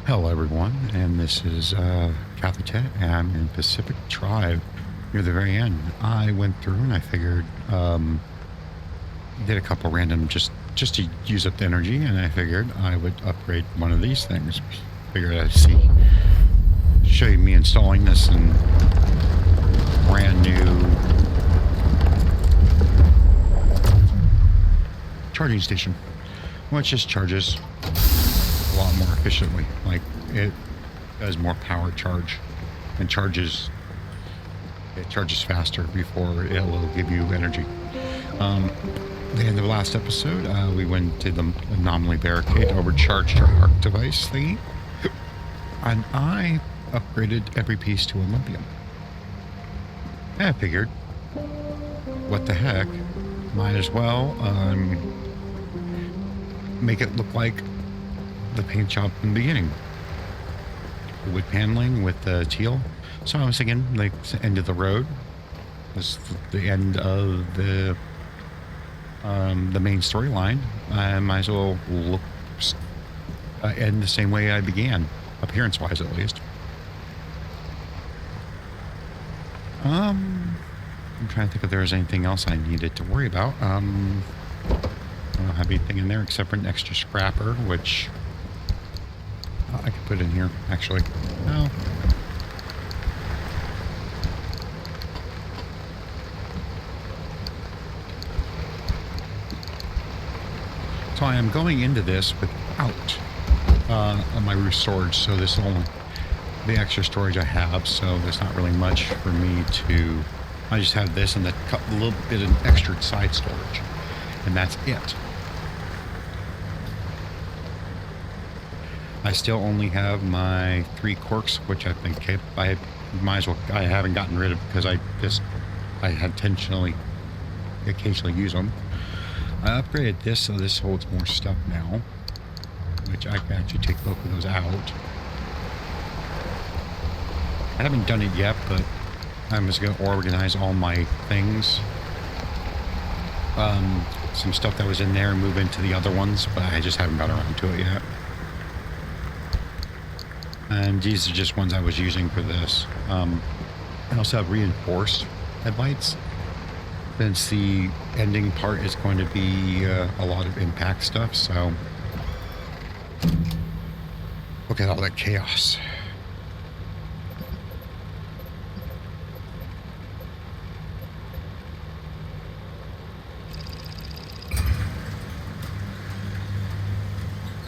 Hello, everyone, and this is Catholic. I'm in Pacific Tribe near the very end. I went through and I figured, did a couple random just to use up the energy, and I figured I would upgrade one of these things. Figured I'd show you me installing this in brand new charging station, which just charges a lot more efficiently. Like, it does more power charge and charges faster before it will give you energy. The end of the last episode, we went to the anomaly barricade, overcharged our arc device thingy, and I upgraded every piece to Olympium. And I figured, what the heck, might as well make it look like the paint job in the beginning. Wood paneling with the teal. So I was thinking, like, the end of the road was the end of the main storyline. I might as well look end the same way I began, appearance-wise at least. I'm trying to think if there was anything else I needed to worry about. I don't have anything in there except for an extra scrapper, which I could put in here, actually. No. So I am going into this without my roof storage, so this is only the extra storage I have, so there's not really much for me to... I just have this and a little bit of extra side storage, and that's it. I still only have my 3 corks, which I think I might as well. I haven't gotten rid of because I occasionally use them. I upgraded this so this holds more stuff now, which I can actually take both of those out. I haven't done it yet, but I'm just going to organize all my things. Some stuff that was in there and move into the other ones, but I just haven't got around to it yet. And these are just ones I was using for this. I also have reinforced headlights, since the ending part is going to be a lot of impact stuff, so look at all that chaos.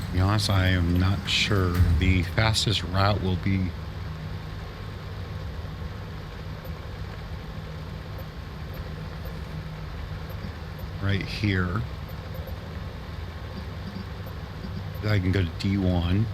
To be honest, I am not sure. The fastest route will be right here. I can go to D1.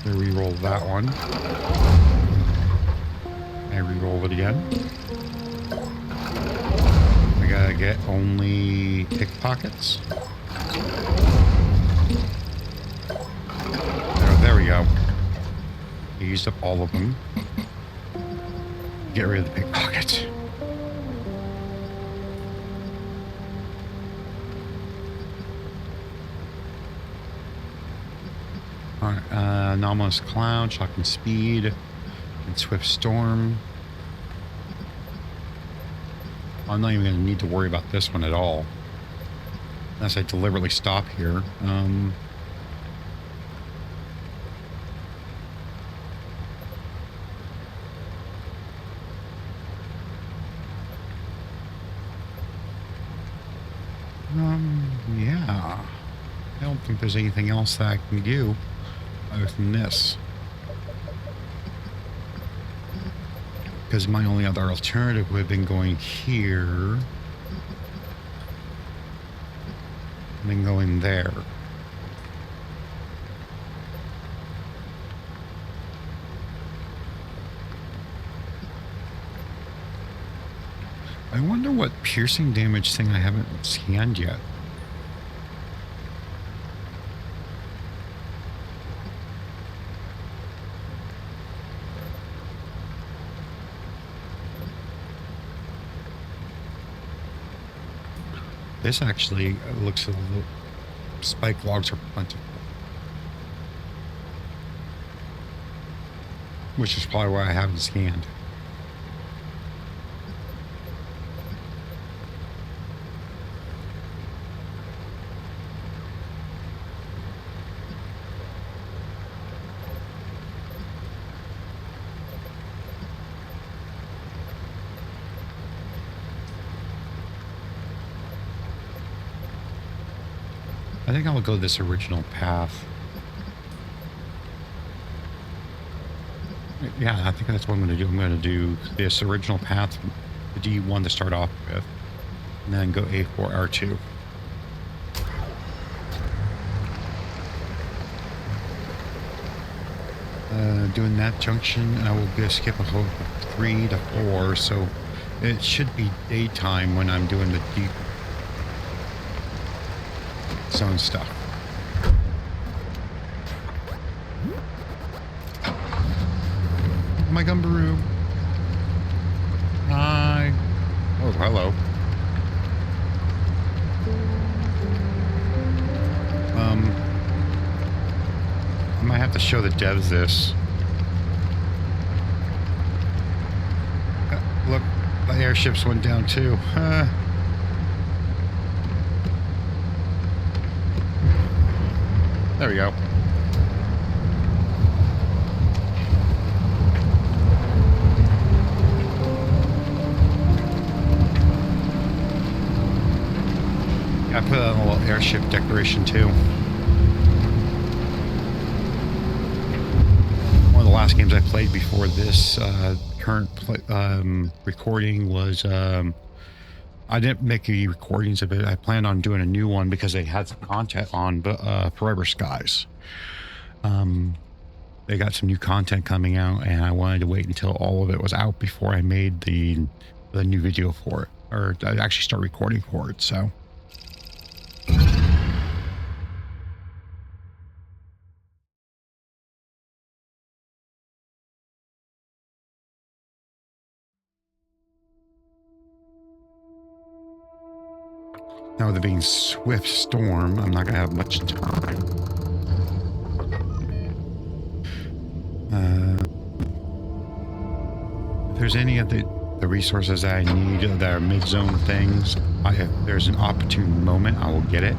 I re-roll that one. I re-roll it again. I gotta get only pickpockets. There we go. I used up all of them. Get rid of the pickpockets. Alright, anomalous cloud, shocking speed, and swift storm. I'm not even going to need to worry about this one at all, unless I deliberately stop here. Yeah. I don't think there's anything else that I can do other than this. Because my only other alternative would have been going here and then going there. I wonder what piercing damage thing I haven't scanned yet. This actually looks a little... Spike logs are plentiful. Which is probably why I haven't scanned. I think I'll go this original path. Yeah, I think that's what I'm going to do. I'm going to do this original path, the D1 to start off with, and then go A4, R2. Doing that junction, I will skip a whole 3 to 4, so it should be daytime when I'm doing the deep zone stuff. My gumbaroo. Hi. Oh, hello. I might have to show the devs this. Look, the airships went down too. There we go. I put on a little airship decoration too. One of the last games I played before this current recording was I didn't make any recordings of it. I planned on doing a new one because they had some content on Forever Skies. They got some new content coming out, and I wanted to wait until all of it was out before I made the new video for it, or I actually start recording for it. So. Now with it being swift storm, I'm not going to have much time. If there's any of the resources that I need that are mid-zone things, if there's an opportune moment, I will get it.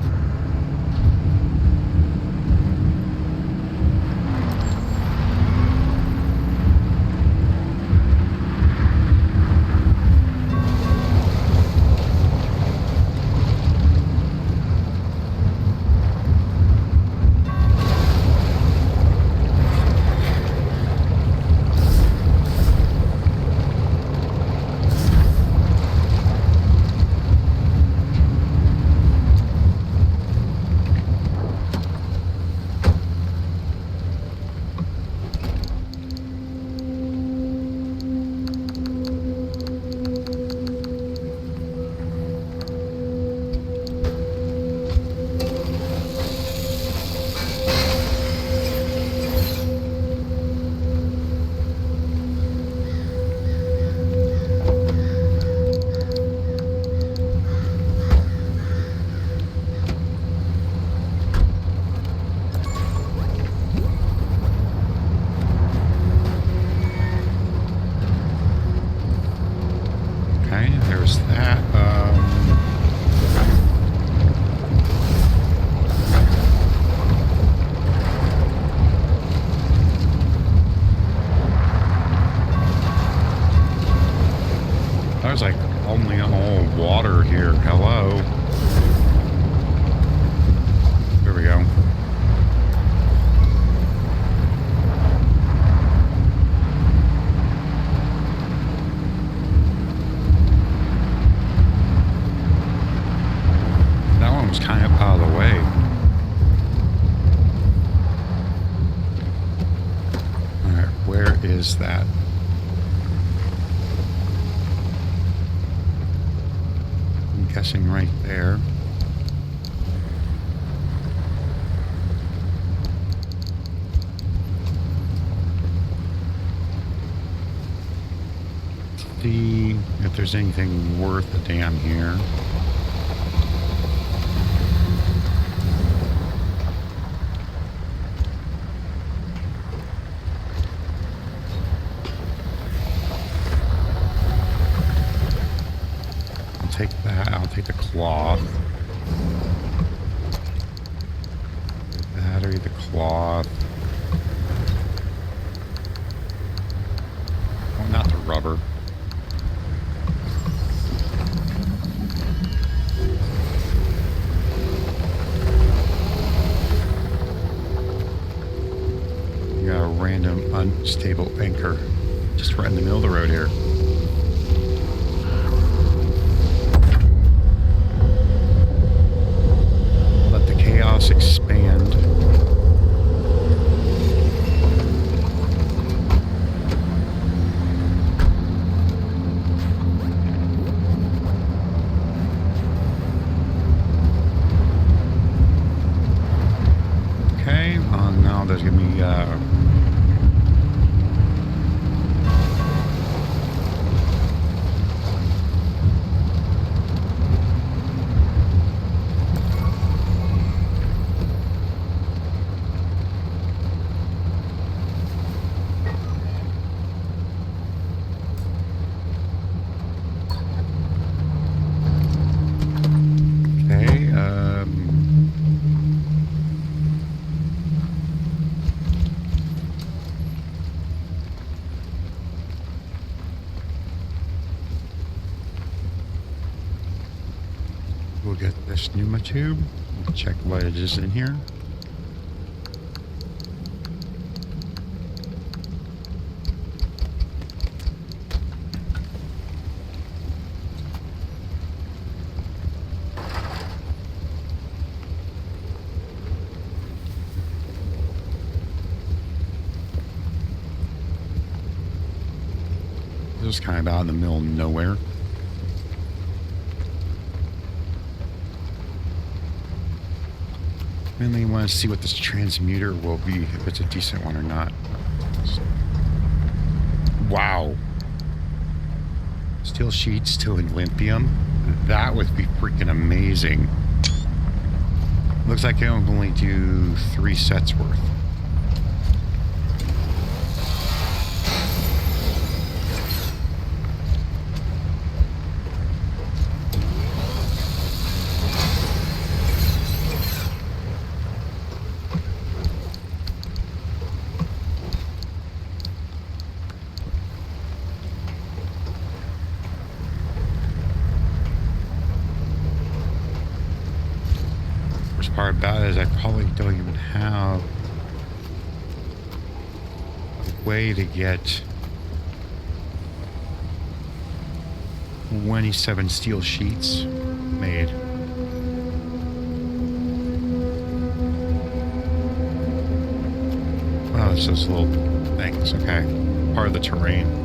There's like only all water here. Hello. There we go. That one was kind of out of the way. All right, where is that? Guessing right there. See if there's anything worth a damn here. cloth. The battery, the cloth. Oh, not the rubber. You got a random unstable anchor just right in the middle of the road here. Let the chaos expand. Okay, now there's gonna be we'll get this pneuma tube. Check what it is in here. This is kind of out in the middle of nowhere. Mainly want to see what this transmuter will be, if it's a decent one or not. Wow. Steel sheets to Olympium. That would be freaking amazing. Looks like I can only do 3 sets worth. Part about it is I probably don't even have a way to get 27 steel sheets made. Oh, it's those little things. Okay, part of the terrain.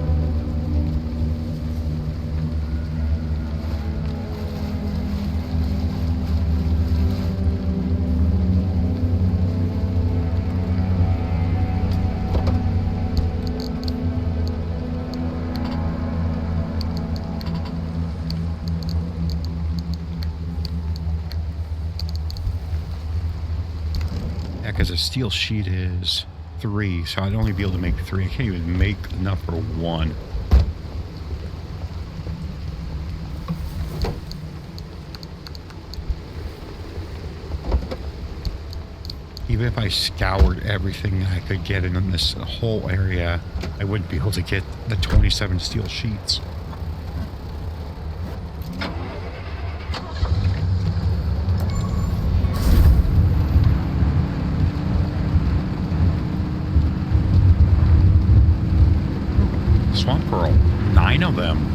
Because a steel sheet is 3, so I'd only be able to make 3. I can't even make enough for 1. Even if I scoured everything I could get in this whole area, I wouldn't be able to get the 27 steel sheets. Swamp Pearl. 9 of them.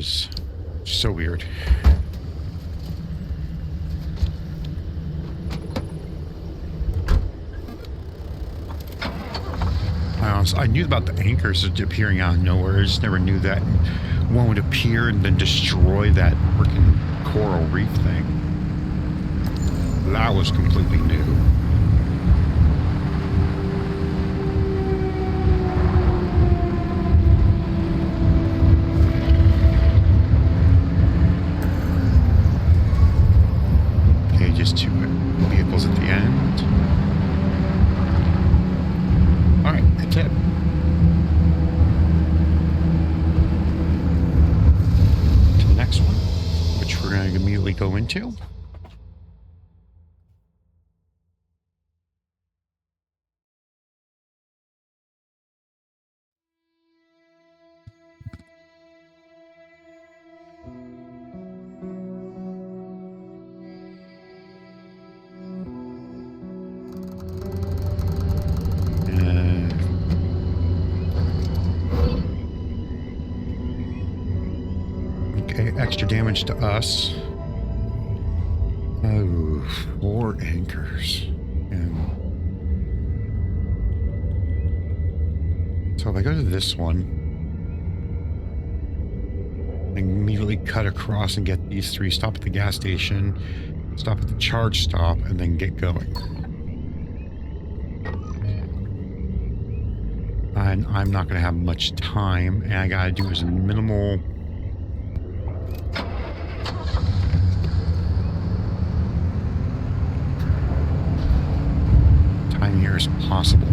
is so weird. I knew about the anchors appearing out of nowhere. I just never knew that one would appear and then destroy that freaking coral reef thing. That was completely new. Okay, just 2 vehicles at the end. Alright, that's it. To the next one, which we're going to immediately go into. Extra damage to us. Oh, 4 anchors. And so if I go to this one, I immediately cut across and get these 3, stop at the gas station, stop at the charge stop, and then get going. And I'm not going to have much time, and I got to do as minimal time here as possible.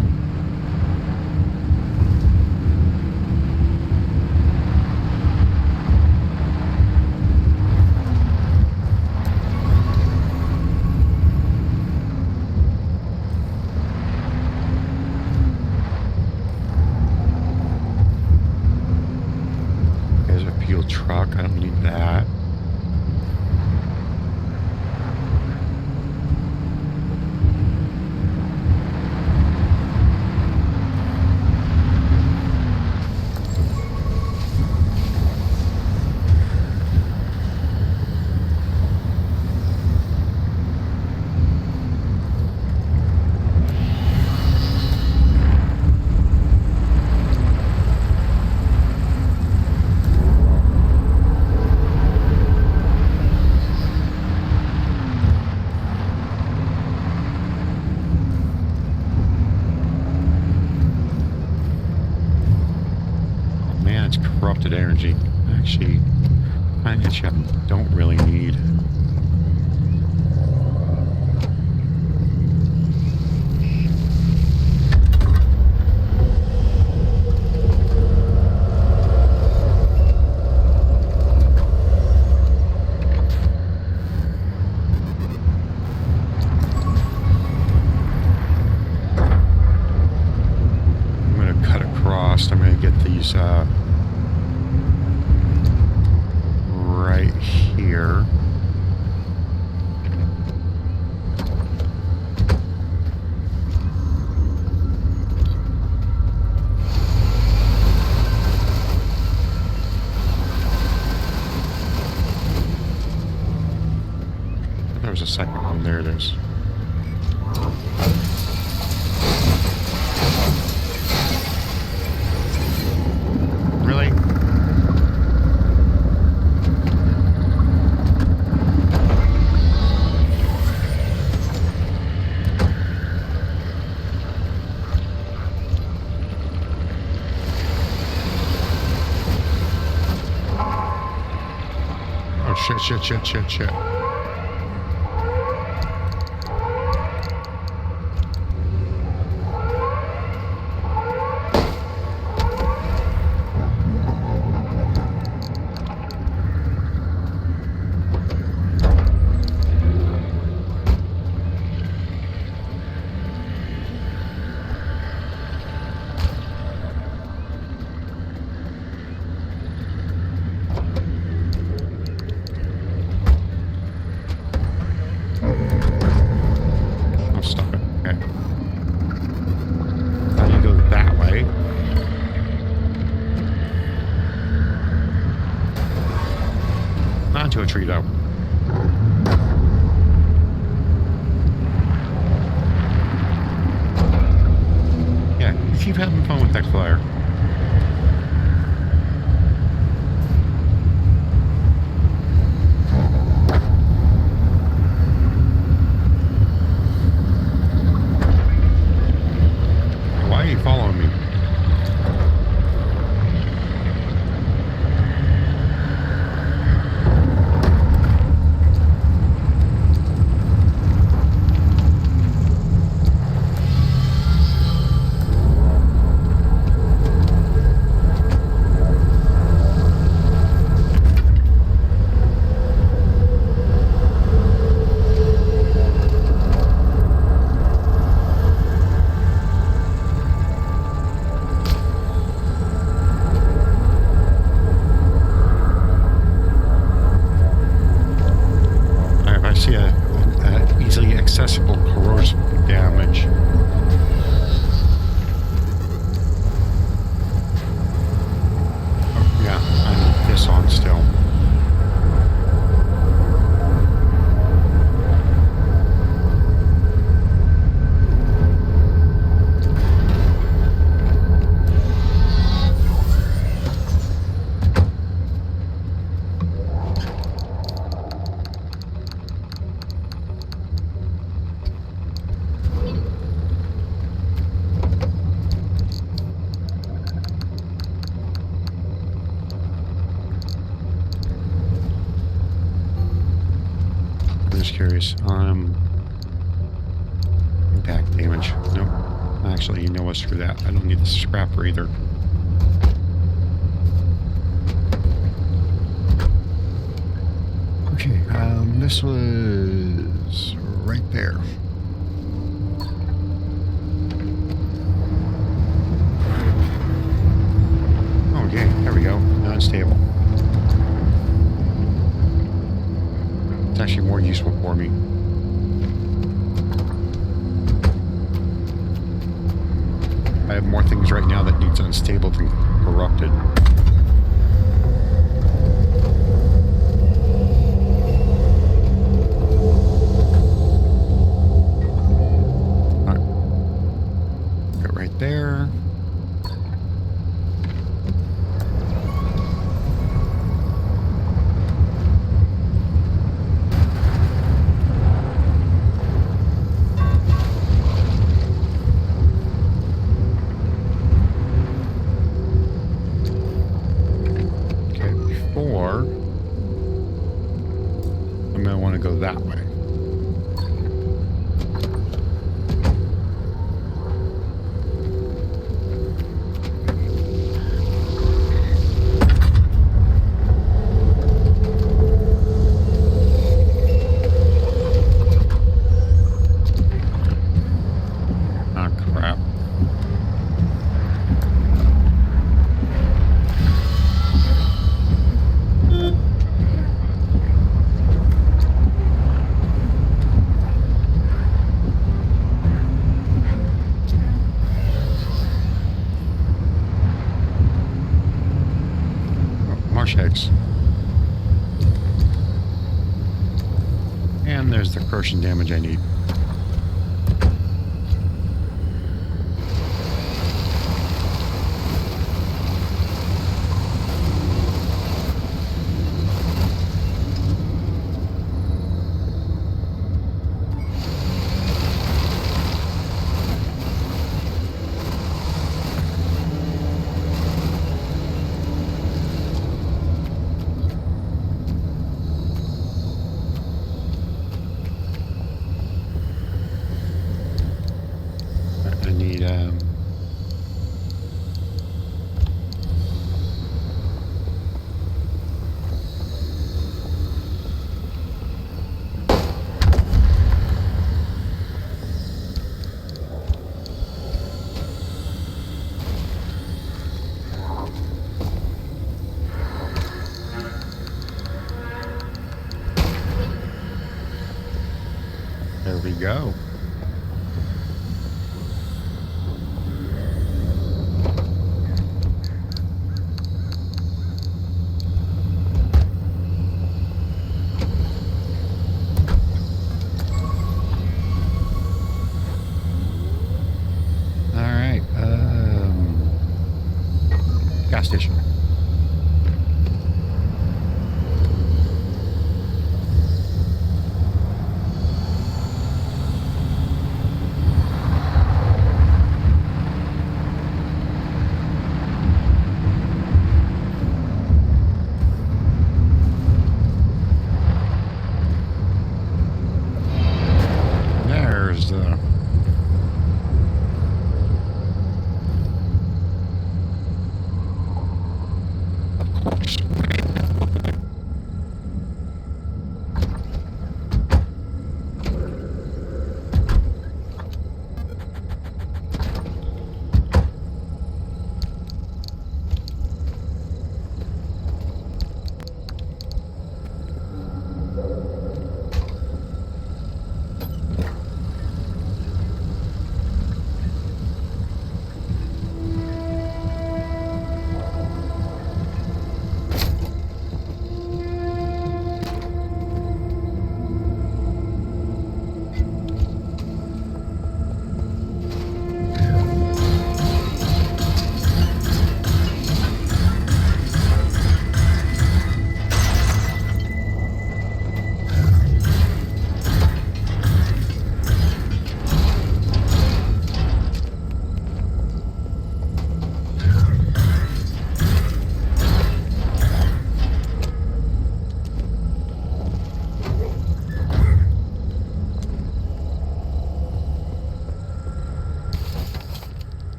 There's a fuel truck. I don't need that. Corrupted energy. Actually, I don't really need. I'm going to cut across. I'm going to get these right here. There was a second one. There it is. Really? Shit. onto a tree, though. Yeah, you keep having fun with that flyer. Why are you following me? See a easily accessible corrosive damage. Oh, yeah, I need this on still. Curious. Impact damage. Nope. Actually, you know what? Screw that. I don't need the scrapper either. Okay. This was right there. Okay. There we go. Non-stable. It's actually more useful for me. I have more things right now that needs unstable than corrupted. Alright. Go right there. Go that way. Ah, crap. Eggs. And there's the corrosion damage I need. There we go.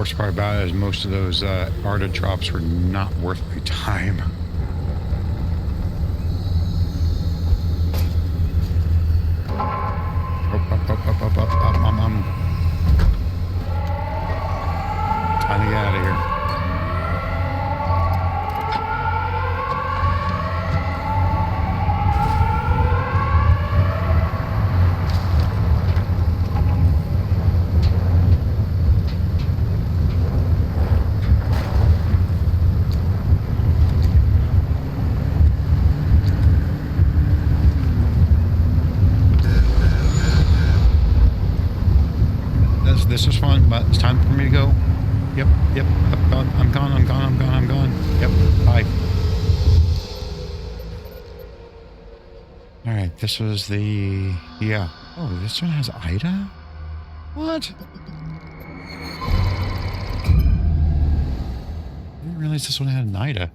worst part about it is most of those Arda drops were not worth my time. Time to get out of here. This was fun, but it's time for me to go. Yep, I'm gone. Yep, bye. All right, this was the, yeah. Oh, this one has Ida? What? I didn't realize this one had an Ida.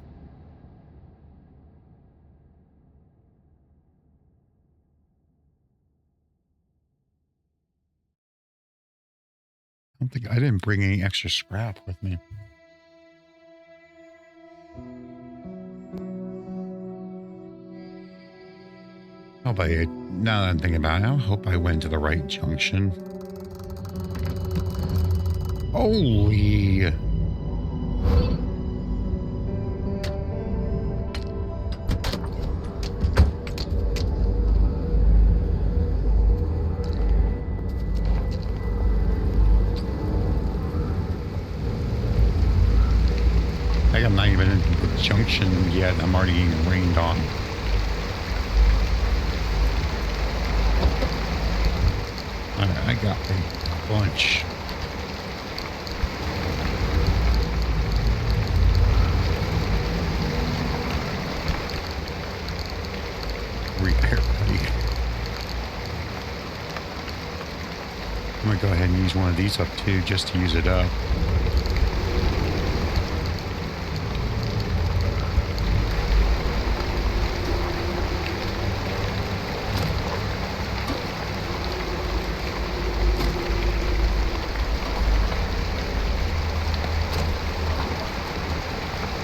I didn't bring any extra scrap with me. Oh, but now that I'm thinking about it, I hope I went to the right junction. Holy! I'm not even in the junction yet. I'm already getting rained on. Alright, I got a bunch. Repair buddy. I'm gonna go ahead and use one of these up too, just to use it up.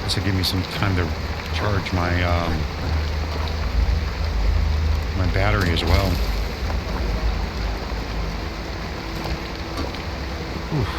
To give me some time to charge my my battery as well. Oof.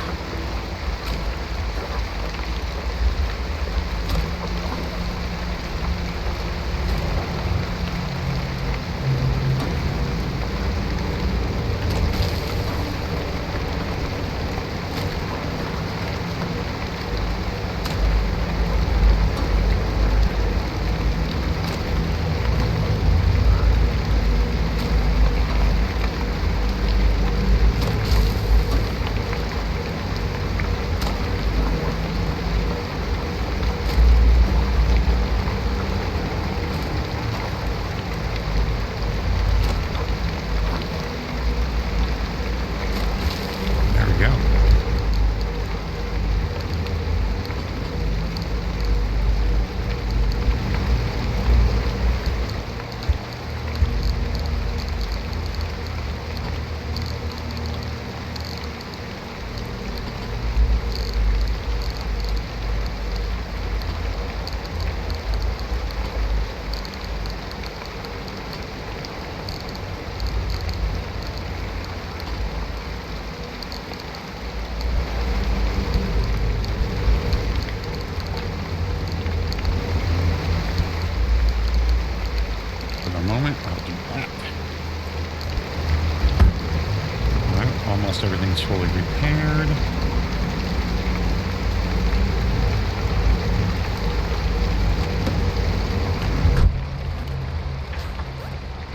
Everything's fully repaired.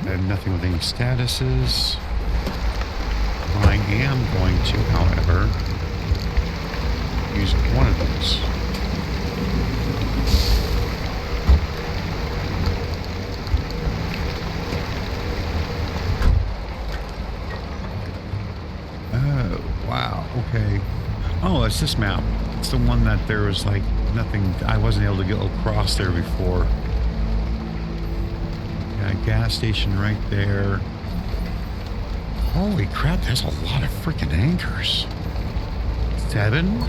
I have nothing with any statuses. I am going to, however, use one of these. Okay. Oh, it's this map. It's the one that there was like nothing. I wasn't able to get across there before. Got a gas station right there. Holy crap, there's a lot of freaking anchors. 7?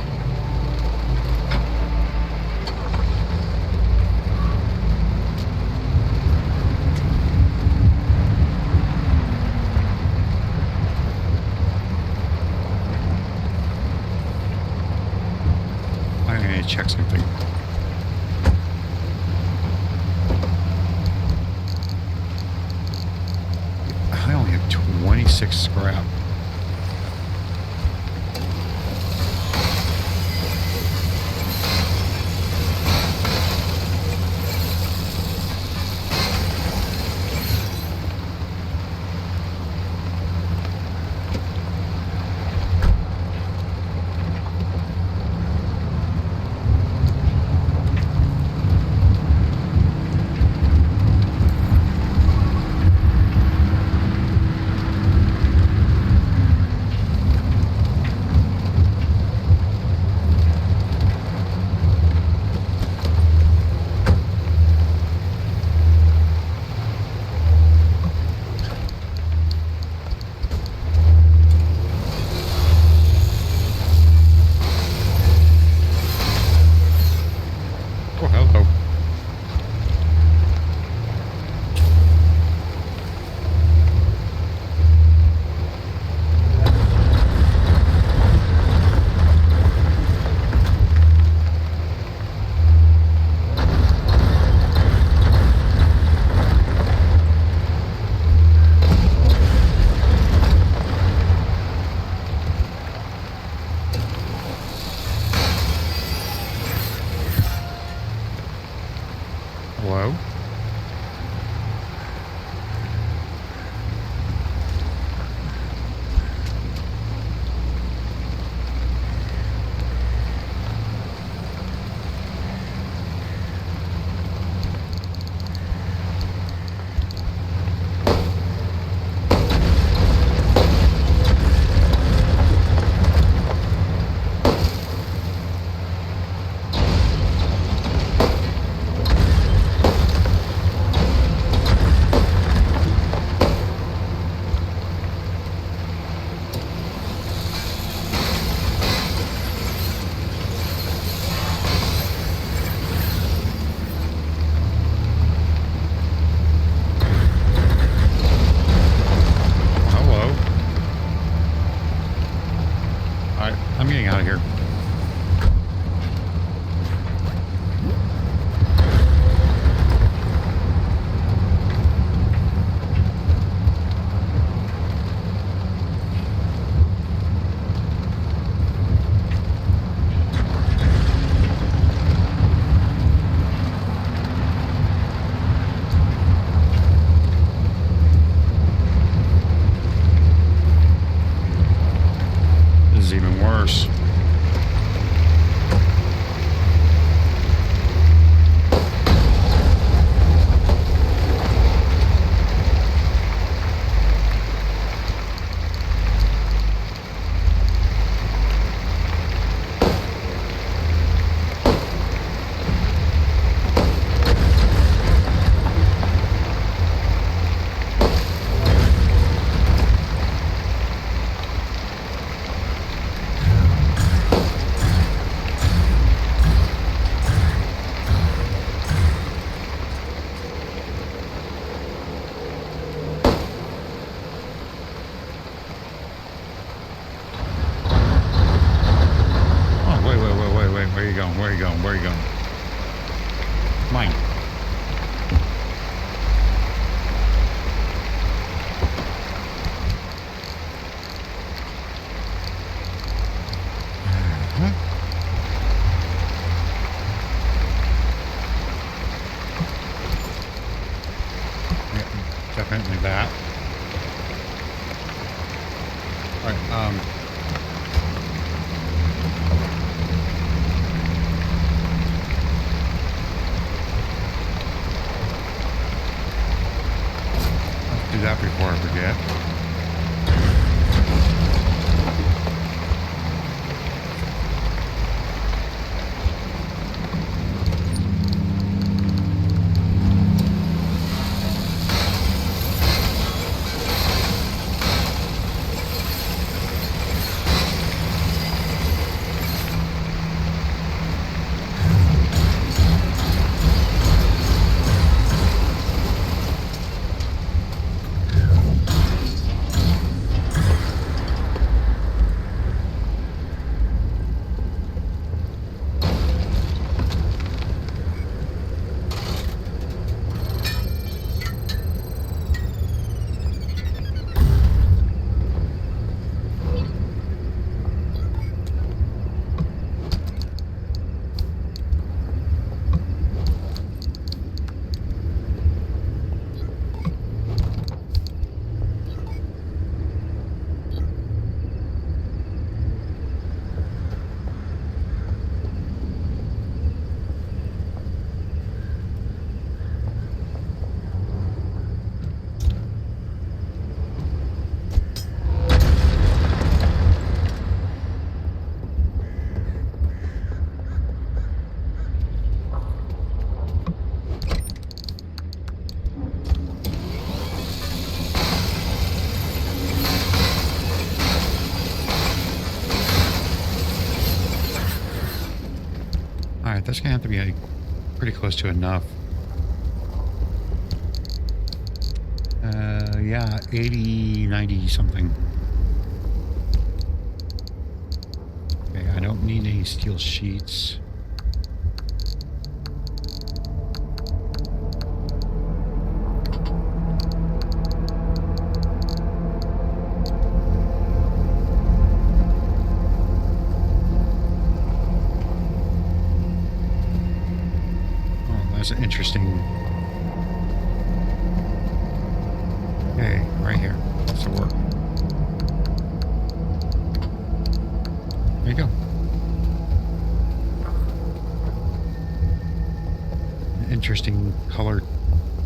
6 scrap. Hello? I'm getting out of here. This is even worse. Where are you going? Where are you going? Where are you going? Mine. Yeah, definitely that. All right. Do that before I forget. Alright, that's gonna have to be like pretty close to enough. Yeah, 80, 90 something. Okay, I don't need any steel sheets. Oh, that's interesting. Okay, right here. That's the work. There you go. An interesting color,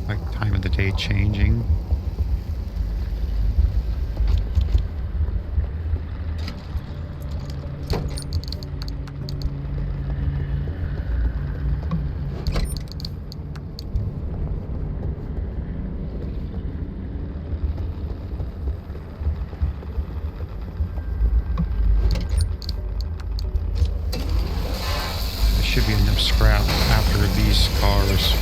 like time of the day changing. Should be enough scrap after these cars.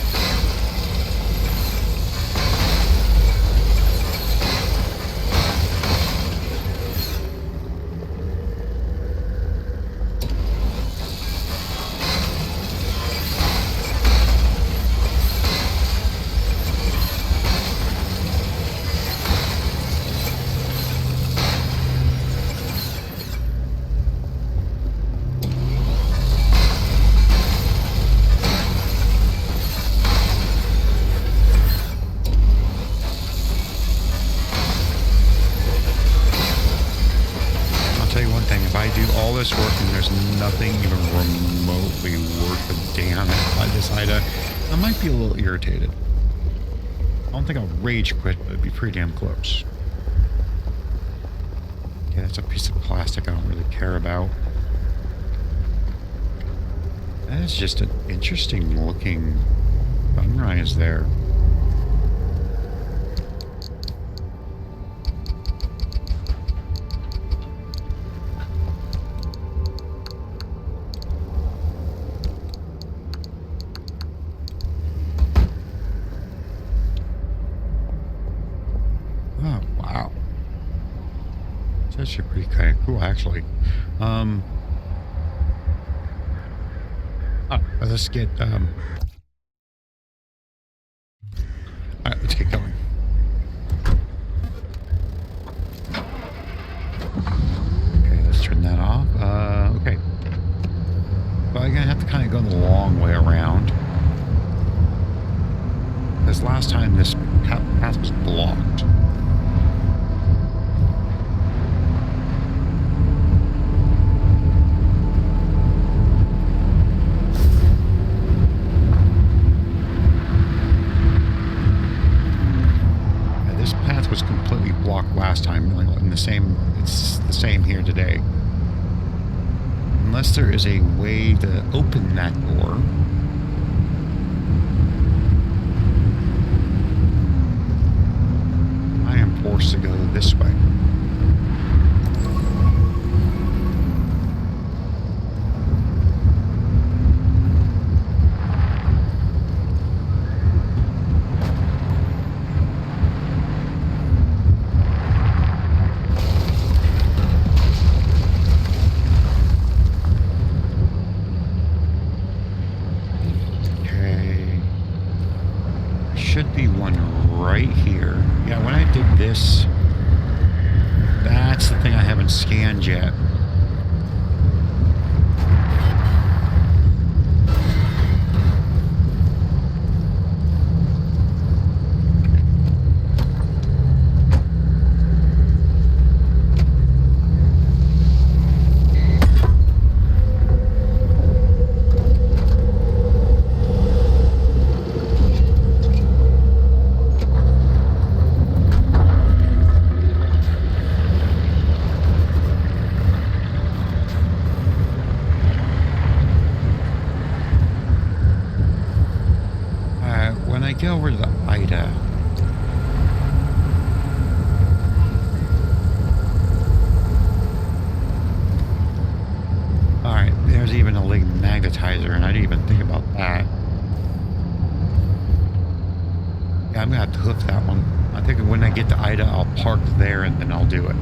If I do all this work and there's nothing even remotely worth a damn if I decide I might be a little irritated. I don't think I'll rage quit, but it'd be pretty damn close. Okay, that's a piece of plastic I don't really care about. That is just an interesting looking sunrise there. Oh, wow. It's actually pretty kind of cool, actually. Let's get, all right, let's get going. Okay, let's turn that off. Okay. Well, I'm gonna have to kind of go the long way around. Because last time this path was blocked. Was completely blocked last time, and it's the same here today. Unless there is a way to open that door. I am forced to go this way. Should be one right here. Yeah, when I did this, that's the thing I haven't scanned yet. Get over to the Ida. Alright, there's even a leg magnetizer, and I didn't even think about that. Yeah, I'm gonna have to hoof that one. I think when I get to Ida, I'll park there and then I'll do it.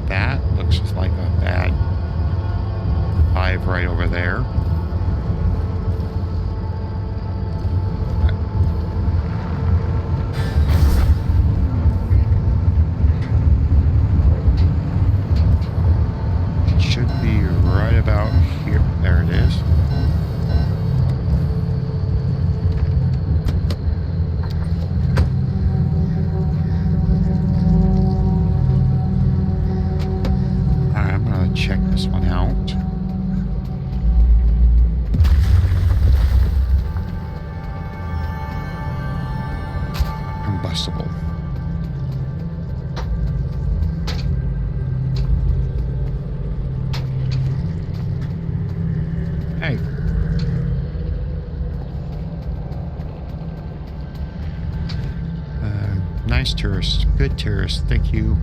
That looks like a bad 5 right over there. Should be right about here. There it is. Alright, I'm gonna check this one out. Combustible. Hey. Nice tourist. Good tourist. Thank you.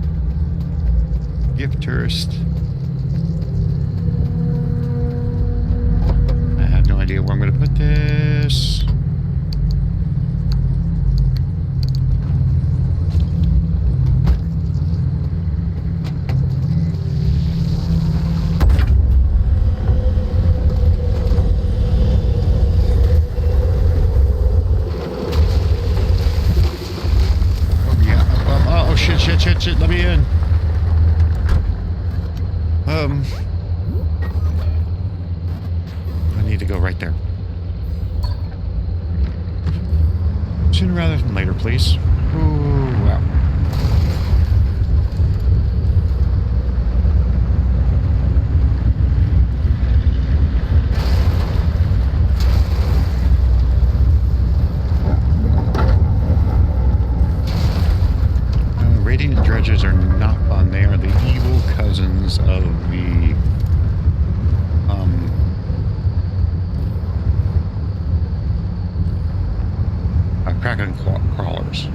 Gift tourist. I have no idea where I'm going to put this. Shit, let me in. I need to go right there. Sooner rather than later, please. Ooh, wow. Radiant dredges are not fun. They are the evil cousins of the kraken crawlers.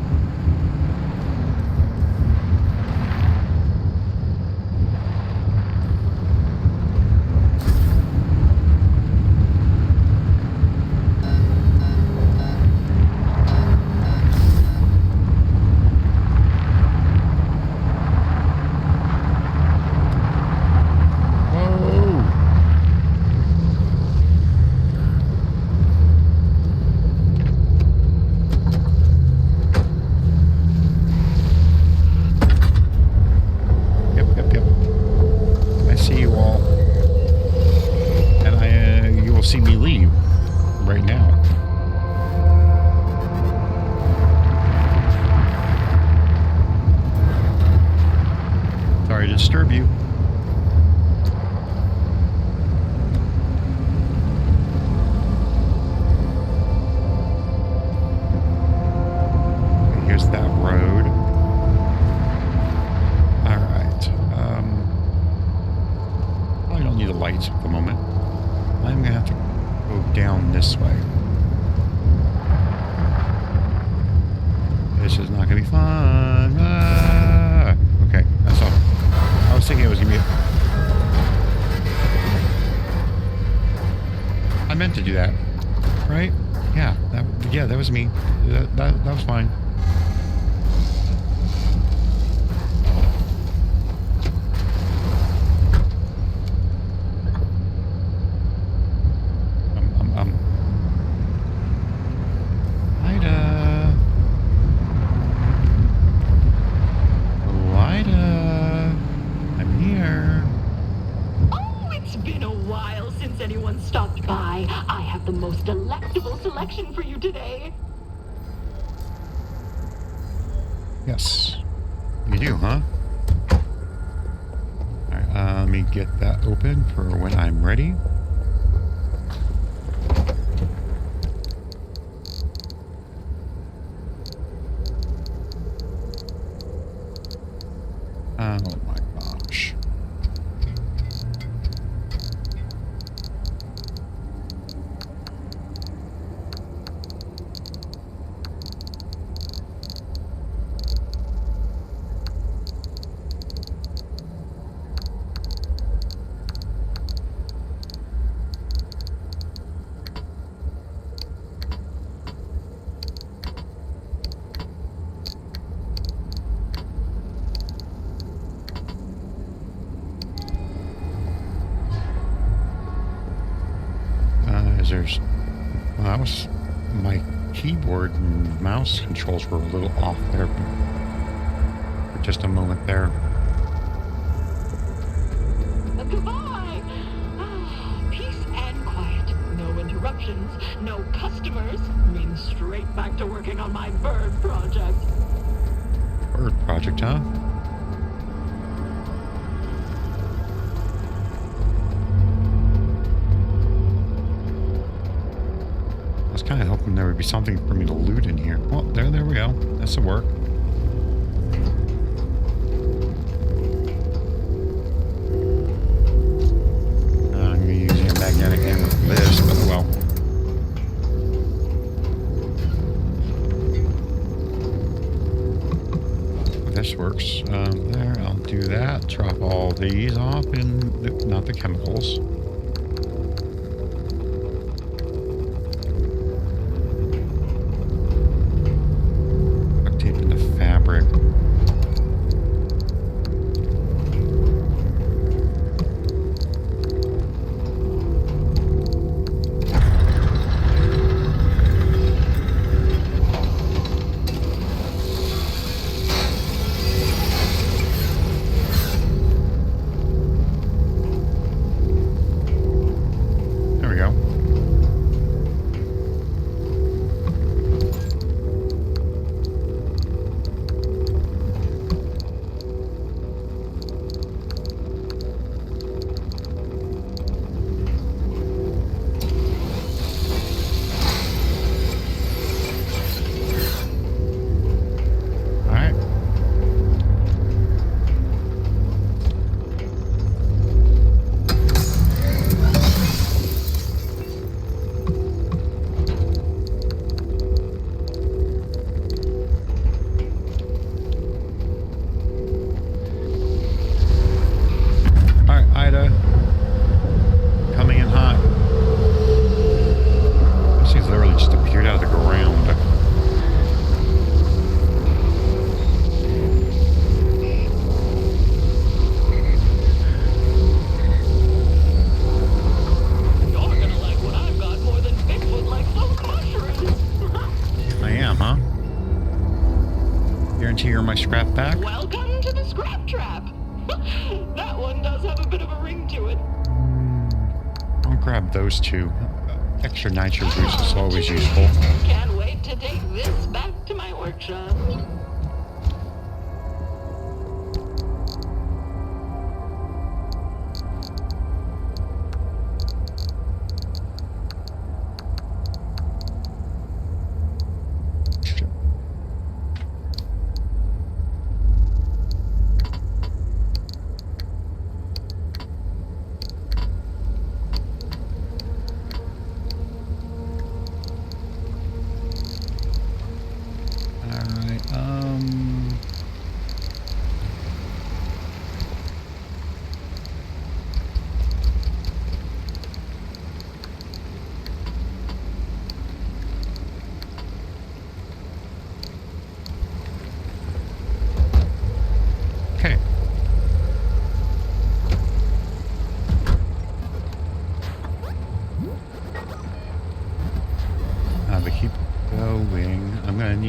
See me leave right now. Sorry to disturb you. Here's that road. All right. I don't need the lights at the moment. I'm gonna have to go down this way. This is not gonna be fun. Ah! Okay, that's all. I was thinking it was gonna be. I meant to do that, right? Yeah, that was me. That was fine. For you today. Yes, you do, huh? All right, let me get that open for when I'm ready. Oh my gosh. my keyboard and mouse controls were a little off there for just a moment there. Goodbye! Peace and quiet. No interruptions, no customers. Means straight back to working on my bird project. Bird project, huh? I was kind of hoping there would be something for me to loot in here. Well, there we go. This'll work. I'm gonna be using a magnetic hammer for this, but well. This works. There, I'll do that. Drop all these off and not the chemicals. Duct tape in the fabric. Scrap back? Welcome to the scrap trap. That one does have a bit of a ring to it. I'll grab those two. Extra nitro boost is always useful. Can't wait to take this back to my workshop.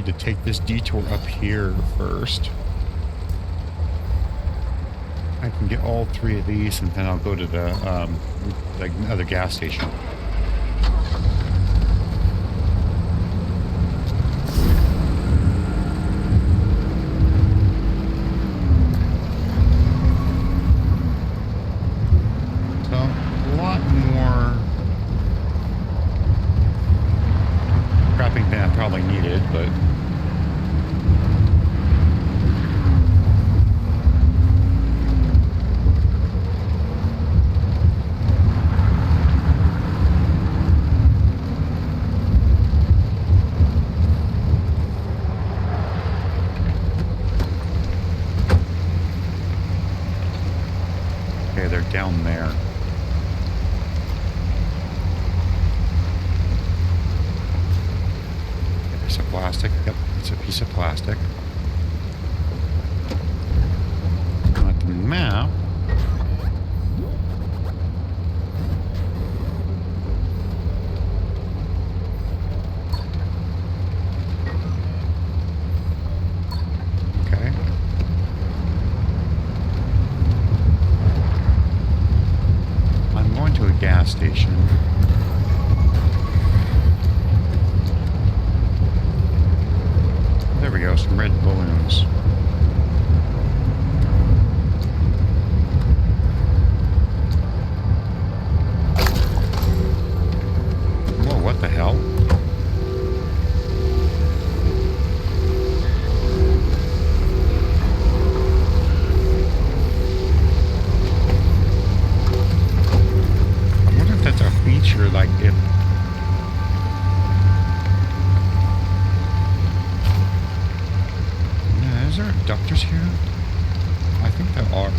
To take this detour up here first. I can get all three of these and then I'll go to the like other gas station. So a lot more scrapping than I probably needed, but down there. A piece of plastic. Yep, it's a piece of plastic. On the map. things. Whoa, what the hell? I wonder if that's a feature, like if... Yeah, is there abductors here? I think there are.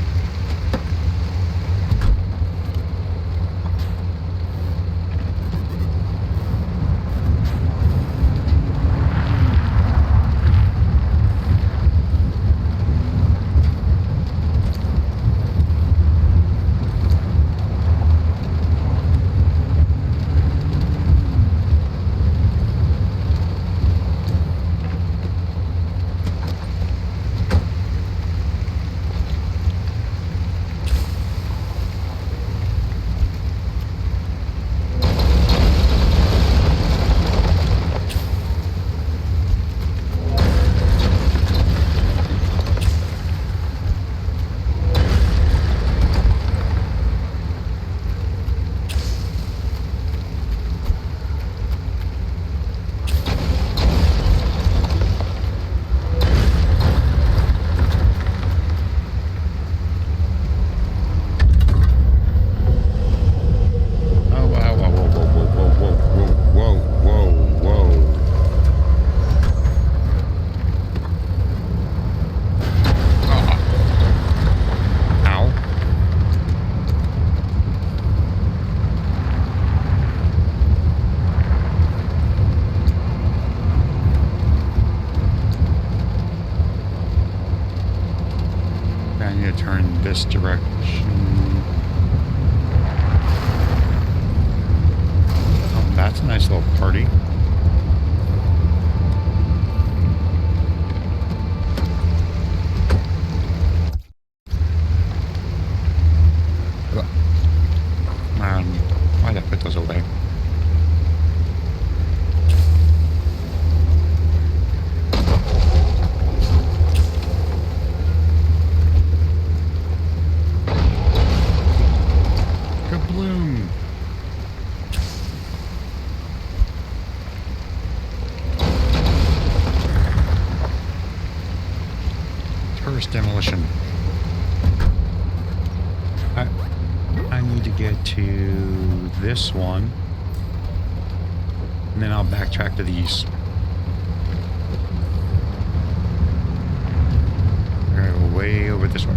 This direction. Oh, that's a nice little party. Man, why'd I put those away? Demolition. I need to get to this one, and then I'll backtrack to these. We're gonna go way over this way.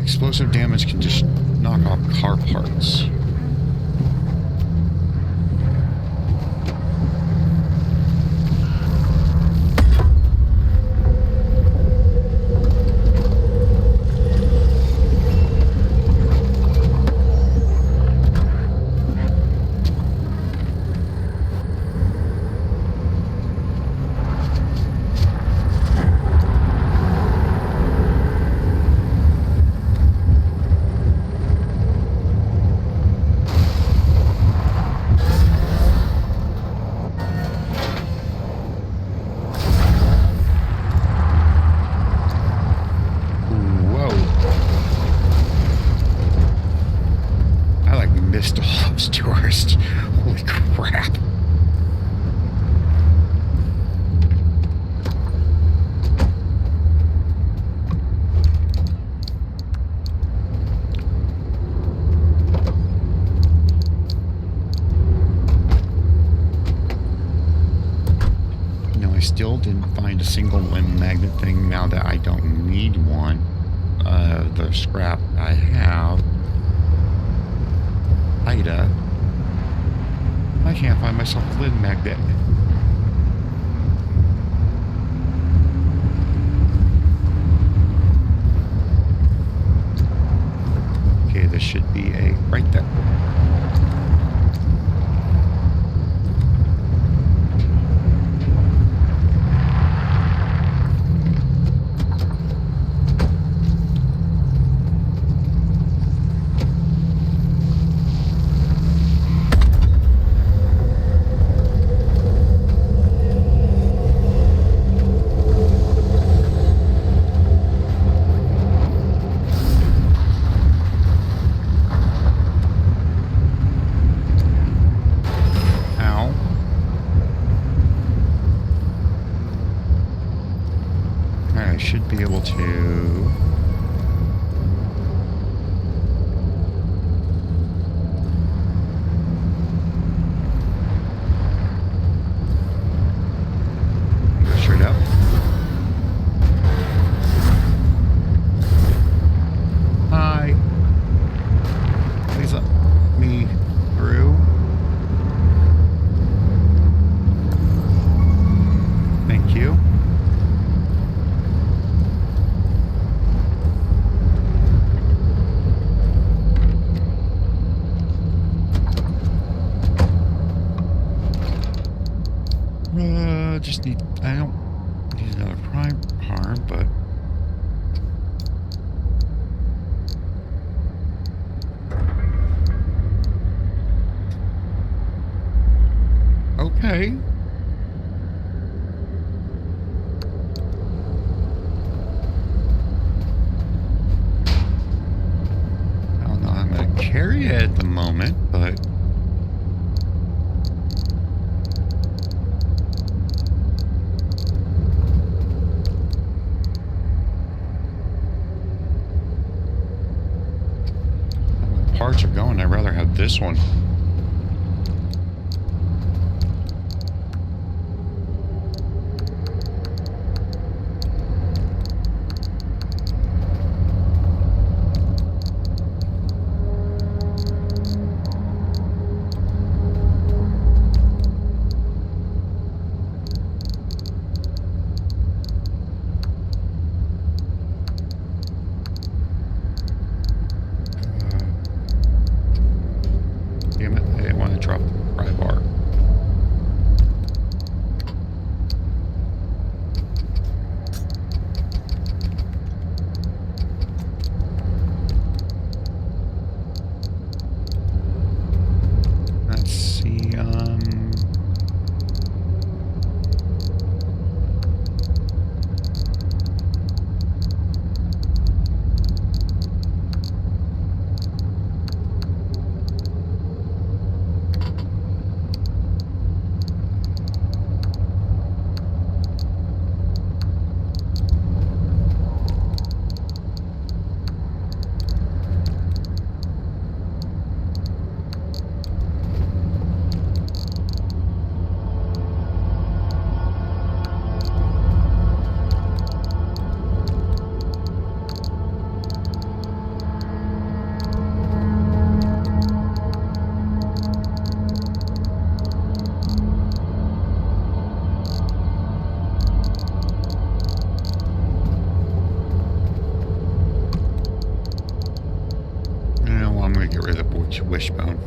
Explosive damage can just knock off car parts. Missed all those tourists. Holy crap. No, I still didn't find a single limb magnet thing now that I don't need one. The scrap I have. Ida. I can't find myself a limb magnet. Okay, this should be a right there. Should be able to... go straight up. Hi. Please let me through. Thank you. Just need, I don't need another prime arm, but okay. I don't know how I'm going to carry it at the moment, but parts are going. I'd rather have this one. wishbone.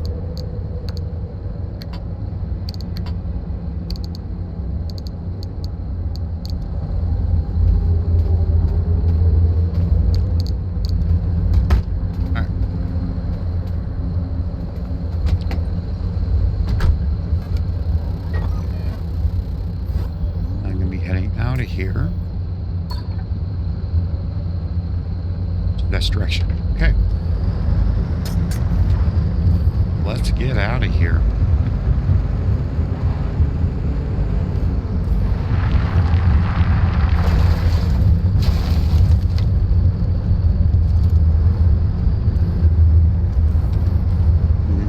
I'm going to be heading out of here. This direction. Okay. Let's get out of here.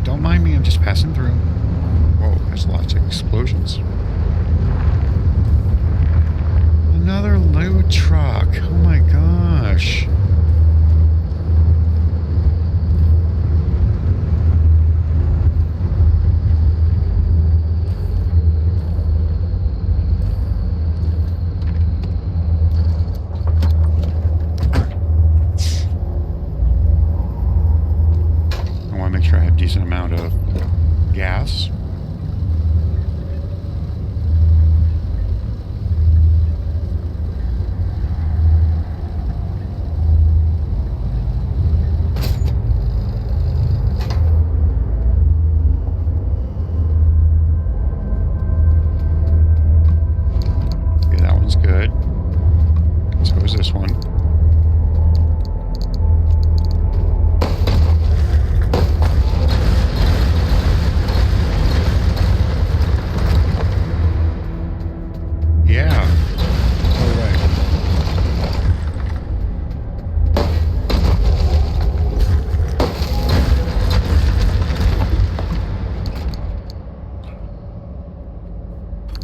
Don't mind me, I'm just passing through. Whoa, there's lots of explosions. Another load truck. Oh my gosh. Decent amount of gas. Okay, that one's good. So is this one.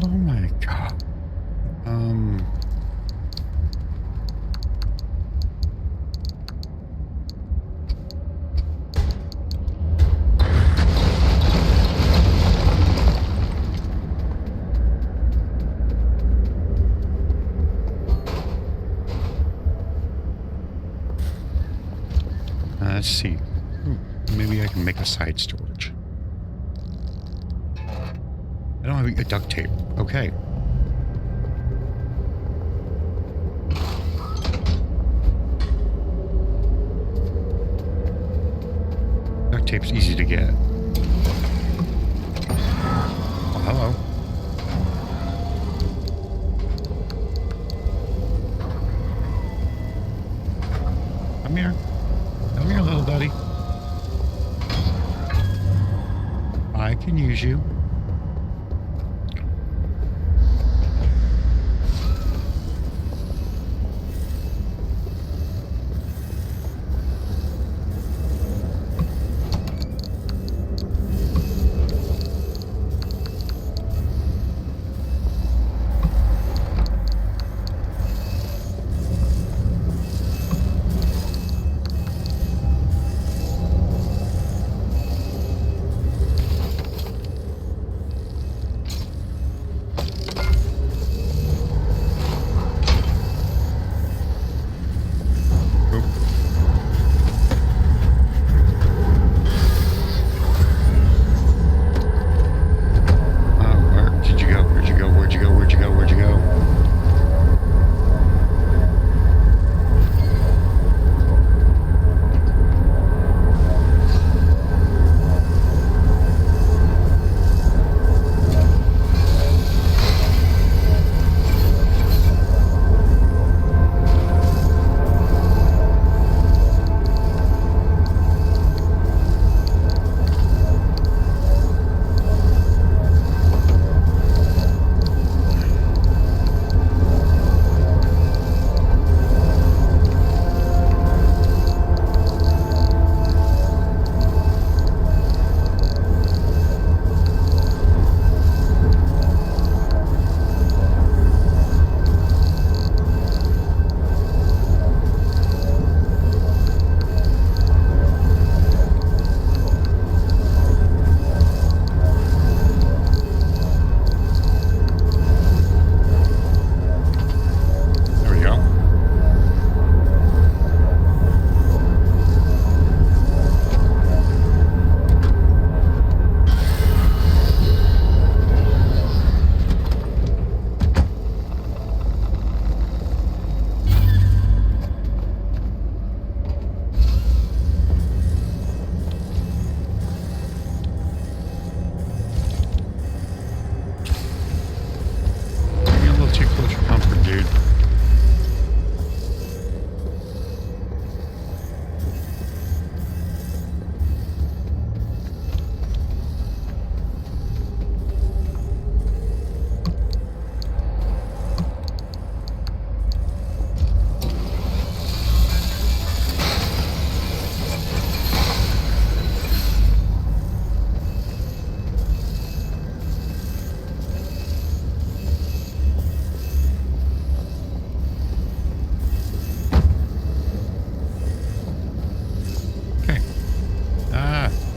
Oh my god. Let's see. Ooh, maybe I can make a side storage. I don't have a duct tape. Okay. Duct tape's easy to get. Oh, hello. Come here. Come here, little buddy. I can use you.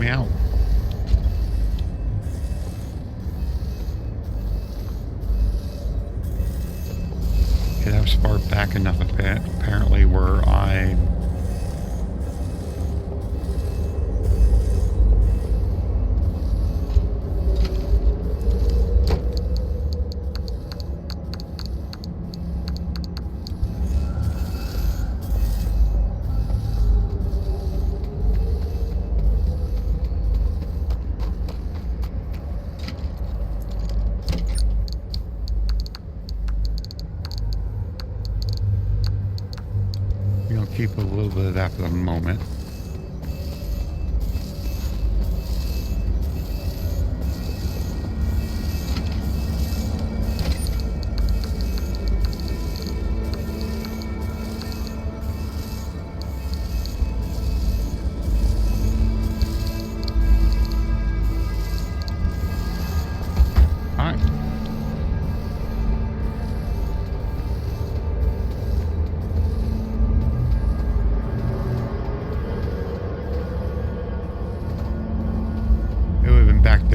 me out. Okay, that was far back enough apparently where I... keep a little bit of that for the moment.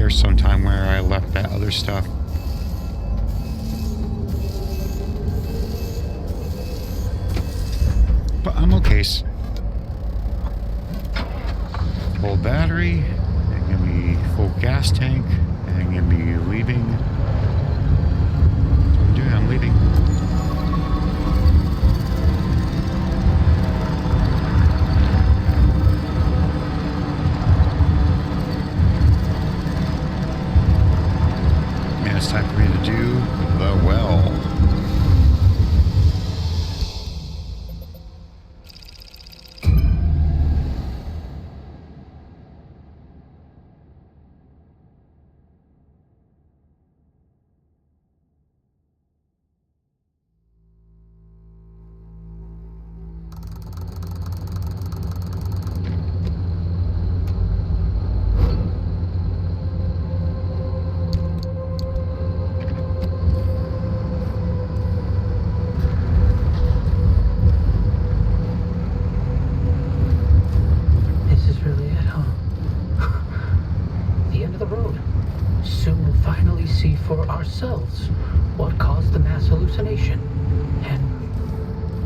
Sometime where I left that other stuff. But I'm okay. Full battery, and give me full gas tank, and give me leaving. I'm doing, I'm leaving. It's time for me to do the well. What caused the mass hallucination, and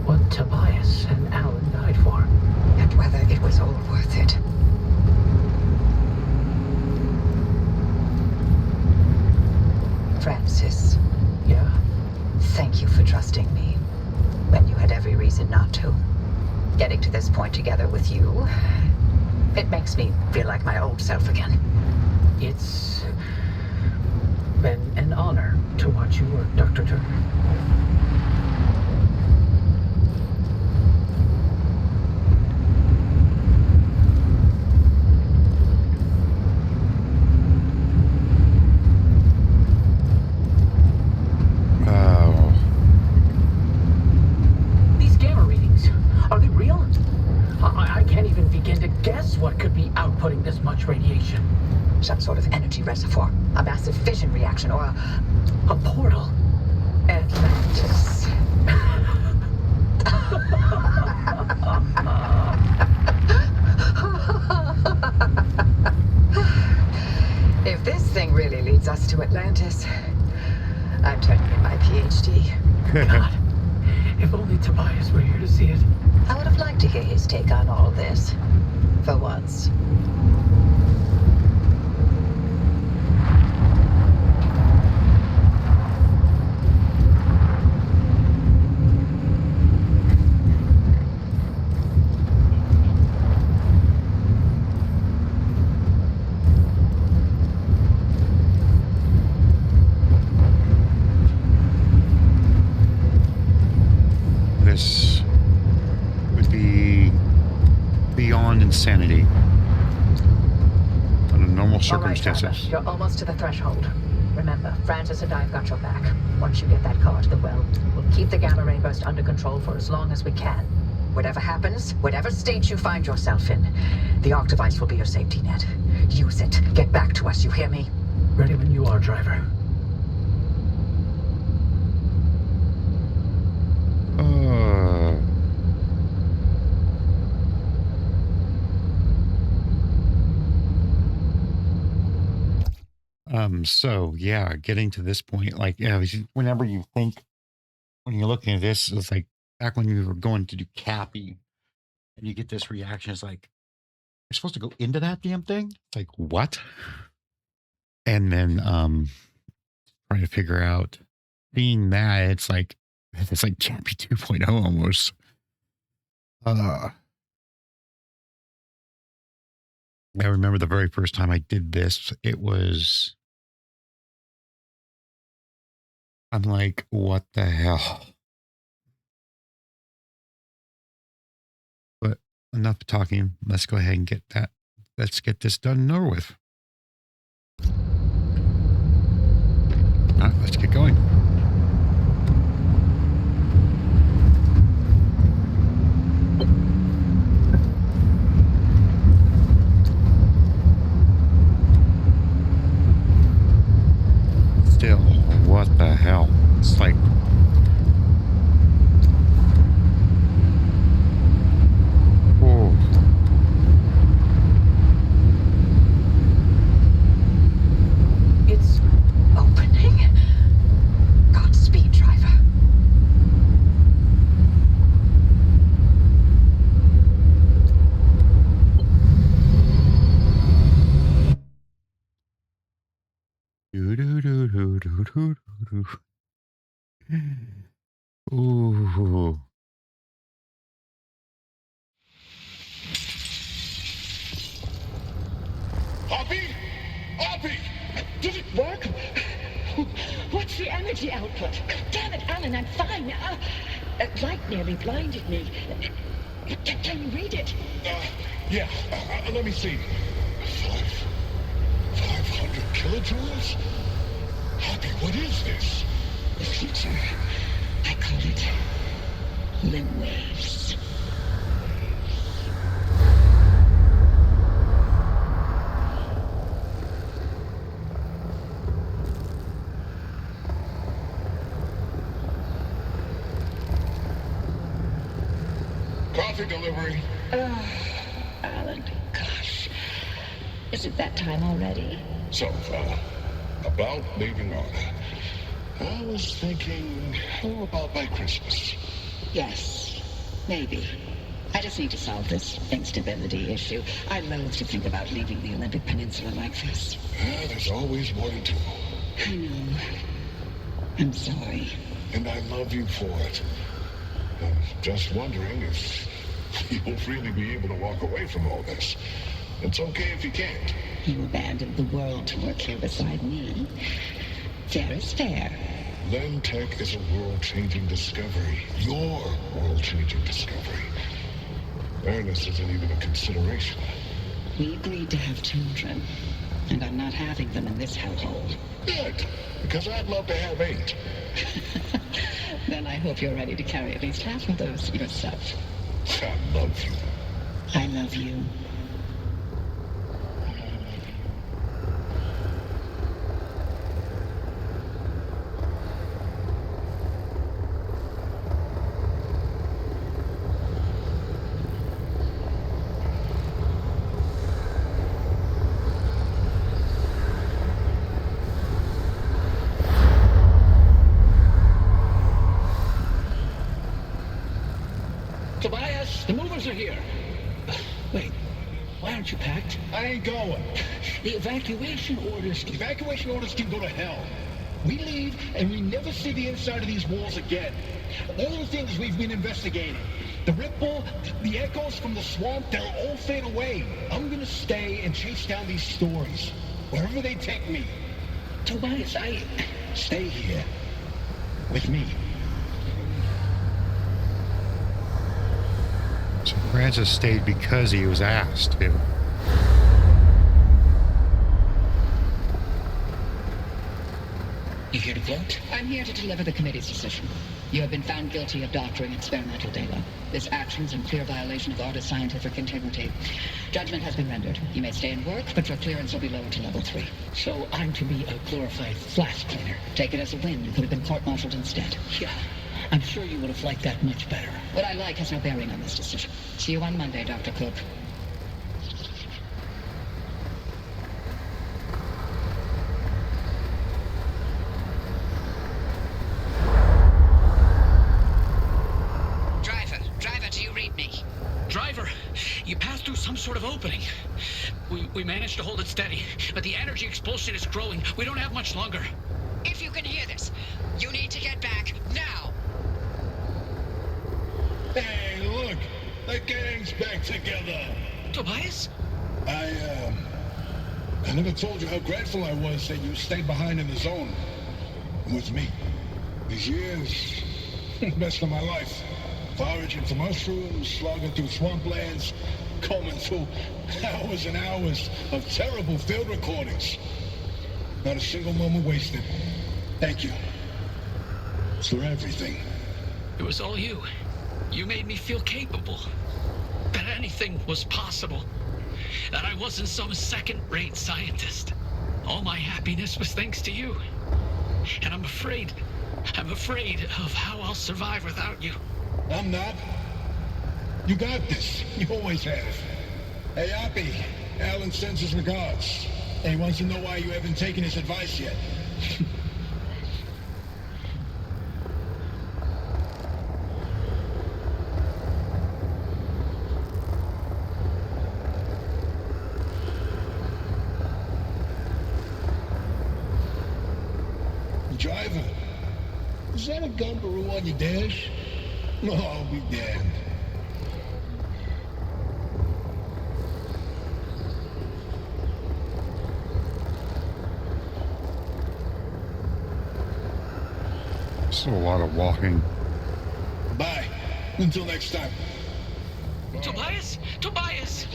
what Tobias and Alan died for, and whether it was all worth it. Francis. Yeah? Thank you for trusting me when you had every reason not to. Getting to this point together with you, it makes me feel like my old self again. It's been an honor to watch you work, Dr. Turner. Oh. These gamma readings, are they real? I can't even begin to guess what could be outputting this much radiation. Some sort of energy reservoir, a massive fission reaction, or a portal. Atlantis. If this thing really leads us to Atlantis, I'm turning in my PhD. God, if only Tobias were here to see it. I would have liked to hear his take on all this, for once. This would be beyond insanity under normal circumstances. All right, Tyler, you're almost to the threshold. Remember, Francis and I have got your back. Once you get that car to the well, we'll keep the gamma ray burst under control for as long as we can. Whatever happens, whatever state you find yourself in, the arc device will be your safety net. Use it. Get back to us, you hear me? Ready when you are, driver. So yeah, getting to this point, like, yeah, whenever you think, when you're looking at this, it's like back when you were going to do Cappy and you get this reaction, it's like, you're supposed to go into that damn thing? It's like, what? And then trying to figure out, seeing that, it's like Cappy 2.0 almost. I remember the very first time I did this, I'm like, what the hell? But enough talking. Let's go ahead and let's get this done and over with. All right, let's get going. Still, what the hell? It's like, oh. It's opening. Godspeed, driver. Ooh. Hoppy? Hoppy! Did it work? What's the energy output? Damn it, Alan, I'm fine. Light nearly blinded me. Can you read it? Yeah, let me see. 500 kilojoules? Hoppy, what is this? The future. I call it limb waves. Coffee delivery. Alan, gosh. Is it that time already? So, about leaving on. I was thinking, how about by Christmas? Yes, maybe. I just need to solve this instability issue. I loathe to think about leaving the Olympic Peninsula like this. Yeah, there's always more to do. I know. I'm sorry. And I love you for it. Just wondering if you'll really be able to walk away from all this. It's okay if you can't. You abandoned the world to work here beside me. Fair is fair. Len Tech is a world-changing discovery. Your world-changing discovery. Fairness isn't even a consideration. We agreed to have children, and I'm not having them in this hellhole. Good, because I'd love to have 8. Then I hope you're ready to carry at least half of those yourself. I love you. I love you. Tobias, the movers are here. Wait, why aren't you packed? I ain't going. The evacuation orders... Evacuation orders can go to hell. We leave, and we never see the inside of these walls again. All the things we've been investigating. The ripple, the echoes from the swamp, they'll all fade away. I'm gonna stay and chase down these stories. Wherever they take me. Tobias, Stay here. With me. So Francis stayed because he was asked to. You here to vote? I'm here to deliver the committee's decision. You have been found guilty of doctoring experimental data. This action is in clear violation of artist scientific integrity. Judgment has been rendered. You may stay and work, but your clearance will be lowered to level 3. So I'm to be a glorified flash cleaner. Take it as a win. You could have been court-martialed instead. Yeah, I'm sure you would have liked that much better. What I like has no bearing on this decision. See you on Monday, Dr. Cook. You passed through some sort of opening. We managed to hold it steady, but the energy expulsion is growing. We don't have much longer. If you can hear this, you need to get back now. Hey, look! The gang's back together! Tobias? I never told you how grateful I was that you stayed behind in the zone. With me. These years, best of my life. Foraging for mushrooms, slogging through swamplands, combing through hours and hours of terrible field recordings. Not a single moment wasted. Thank you. For everything. It was all you. You made me feel capable. That anything was possible. That I wasn't some second-rate scientist. All my happiness was thanks to you. And I'm afraid of how I'll survive without you. I'm not. You got this. You always have. Hey, Appy. Alan sends his regards. And he wants to know why you haven't taken his advice yet. Driver, is that a gumbaroo on your dash? No, I'll be damned. Still a lot of walking. Bye. Until next time. Tobias? Tobias!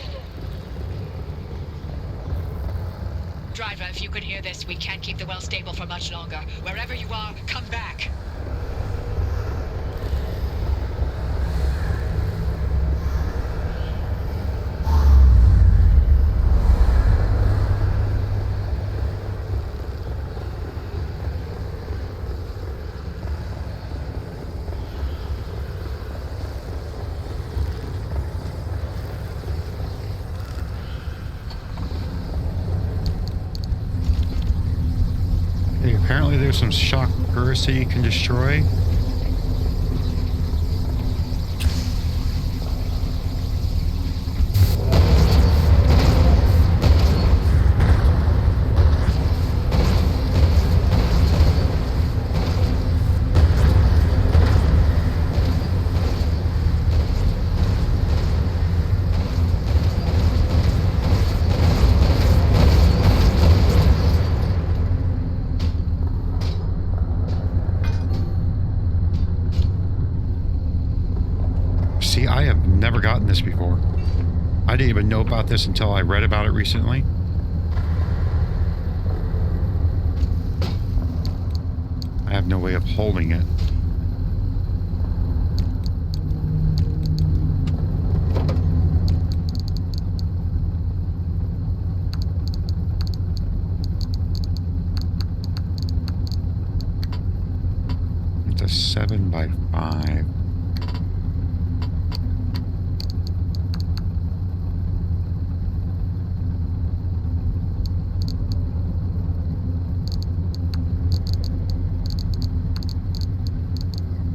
Driver, if you could hear this, we can't keep the well stable for much longer. Wherever you are, come back. Apparently there's some shock bursts that you can destroy. See, I have never gotten this before. I didn't even know about this until I read about it recently. I have no way of holding it. It's a 7x5.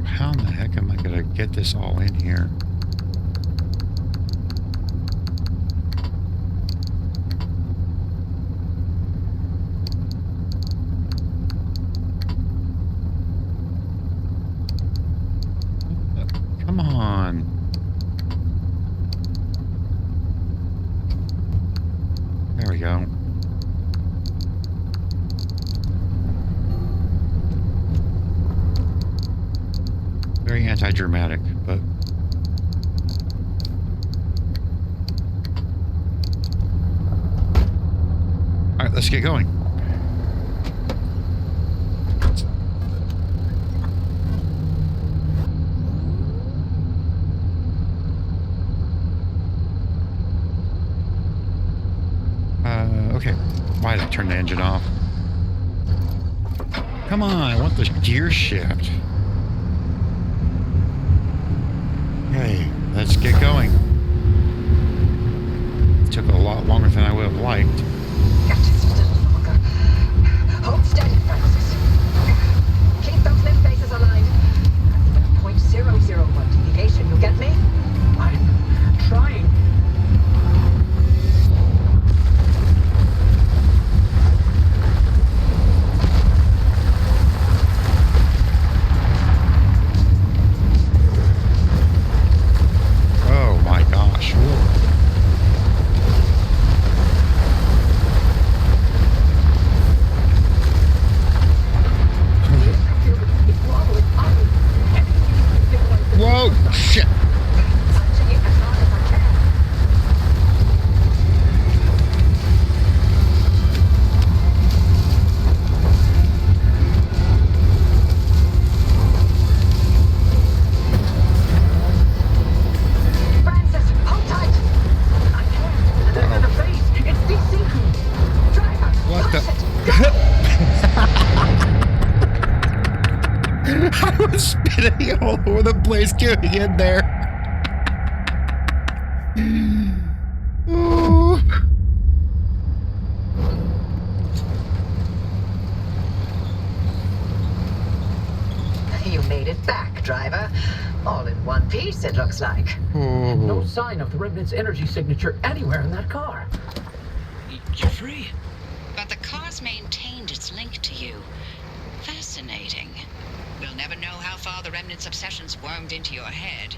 How in the heck am I gonna get this all in here? Come on. There we go. Very anti-dramatic, but all right, let's get going. Okay. Why did I turn the engine off? Come on, I want the gear shift. Okay, let's get going. It took a lot longer than I would have liked. Just a little longer. Hold steady, Francis. Keep those limb bases aligned. Even a .001 deviation, you get me? I'm trying. the place getting in there. Ooh. You made it back, driver. All in one piece, it looks like. No sign of the Remnant's energy signature anywhere in that car. You're free. But the car's maintained its link to you. Fascinating. We'll never know how far the Remnant's obsessions wormed into your head,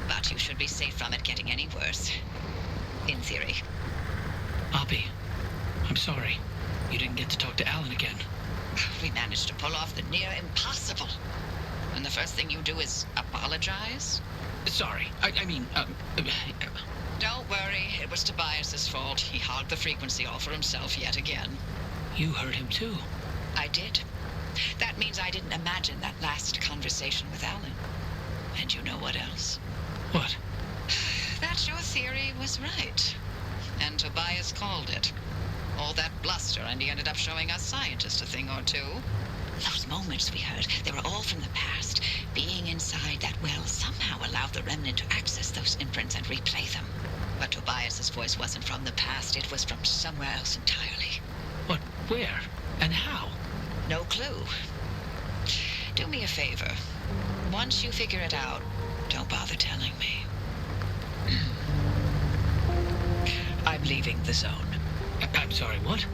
but you should be safe from it getting any worse. In theory. Oppie, I'm sorry. You didn't get to talk to Alan again. We managed to pull off the near impossible. And the first thing you do is apologize? Sorry. I mean, Don't worry, it was Tobias's fault. He hogged the frequency all for himself yet again. you heard him too. I did. That means I didn't imagine that last conversation with Alan. And you know what else? What? That your theory was right. And Tobias called it. All that bluster, and he ended up showing us scientists a thing or two. Those moments we heard, they were all from the past. Being inside that well somehow allowed the Remnant to access those imprints and replay them. But Tobias's voice wasn't from the past, it was from somewhere else entirely. But where? And how? No clue. Do me a favor. Once you figure it out, don't bother telling me. I'm leaving the zone. I'm sorry, what?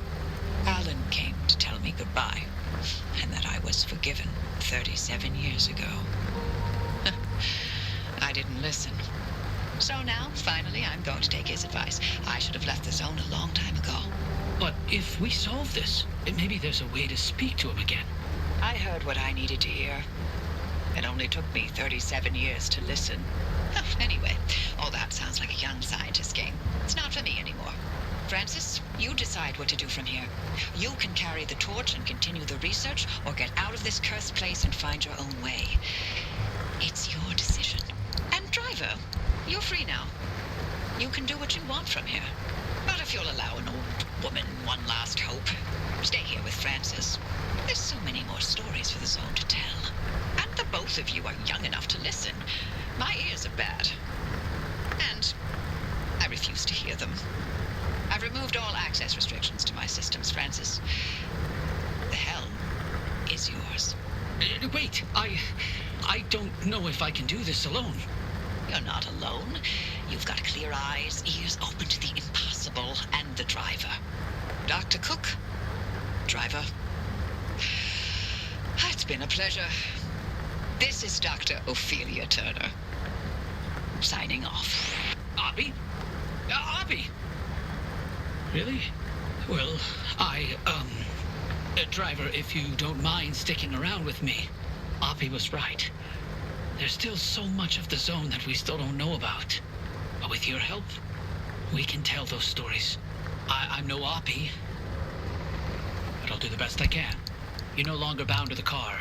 Alan came to tell me goodbye, and that I was forgiven 37 years ago. I didn't listen. So now, finally, I'm going to take his advice. I should have left the zone a long time ago. But if we solve this, maybe there's a way to speak to him again. I heard what I needed to hear. It only took me 37 years to listen. Anyway, all that sounds like a young scientist game. It's not for me anymore. Francis, you decide what to do from here. You can carry the torch and continue the research, or get out of this cursed place and find your own way. It's your decision. And driver, you're free now. You can do what you want from here. Not if you'll allow an old woman one last hope. Stay here with Francis. There's so many more stories for the zone to tell. And the both of you are young enough to listen. My ears are bad. And I refuse to hear them. I've removed all access restrictions to my systems, Francis. The helm is yours. Wait, I don't know if I can do this alone. You're not alone. You've got clear eyes, ears open to the impossible, and the driver. Dr. Cook. Driver. It's been a pleasure. This is Dr. Ophelia Turner. Signing off. Oppie? Oppie! Really? Well, driver, if you don't mind sticking around with me, Oppie was right. There's still so much of the zone that we still don't know about. But with your help, we can tell those stories. I'm no Oppie, but I'll do the best I can. You're no longer bound to the car,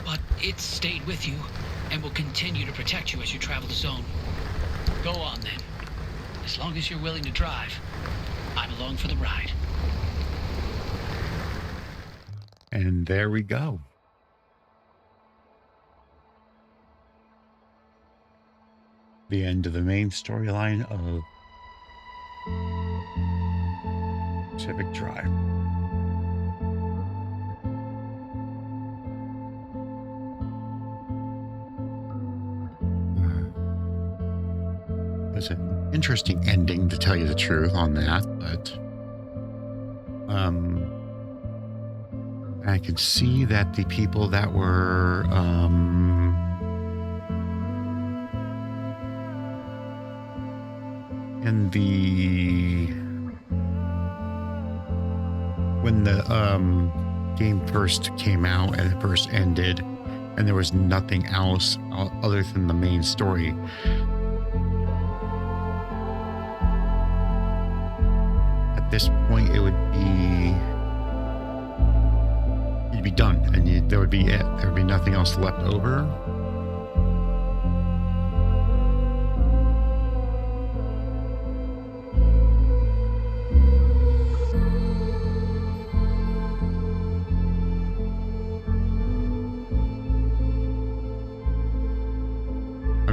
but it's stayed with you and will continue to protect you as you travel the zone. Go on then. As long as you're willing to drive, I'm along for the ride. And there we go. The end of the main storyline of Civic Drive. It's an interesting ending, to tell you the truth, on that, but I can see that the people that were when the game first came out and it first ended and there was nothing else other than the main story, at this point it would be, you'd be done, and there would be it. There would be nothing else left over.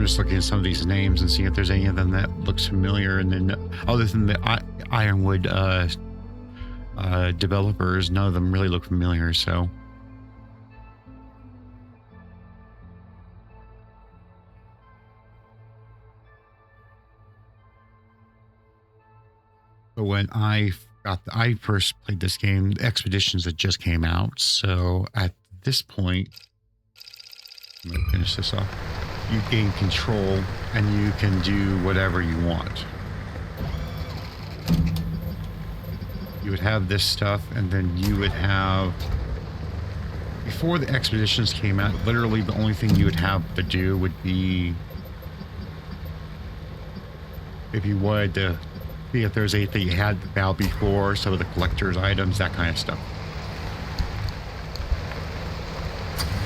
just looking at some of these names and seeing if there's any of them that looks familiar. And then other than the Ironwood developers, none of them really look familiar. So but when I first played this game, the Expeditions had just came out. So at this point, I'm gonna finish this off. You gain control and you can do whatever you want. You would have this stuff, and then you would have, before the Expeditions came out, literally the only thing you would have to do would be, if you wanted to see if there's anything you had to bow before, some of the collector's items, that kind of stuff.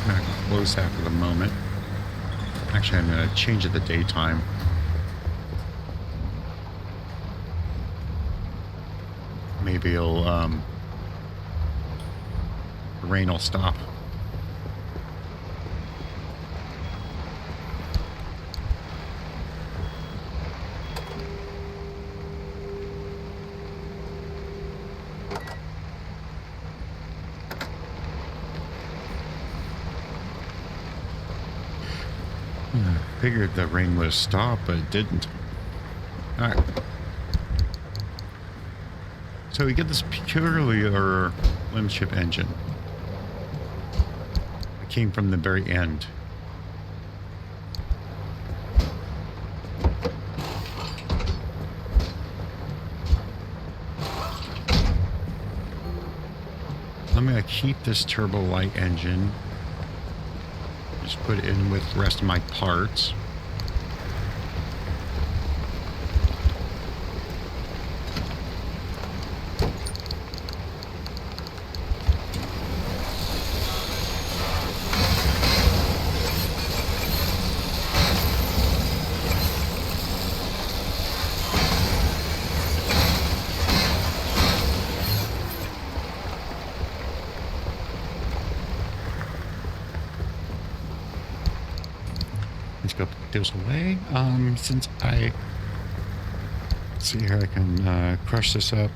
I'm going to close that for the moment. Actually, I'm going to change it to daytime. Maybe it'll, the rain will stop. Figured the rain would stop, but it didn't. All right. So we get this peculiar Limship engine. It came from the very end. I'm going to keep this turbo light engine. Just put it in with the rest of my parts. Let's go put those away. Since let's see here, I can crush this up.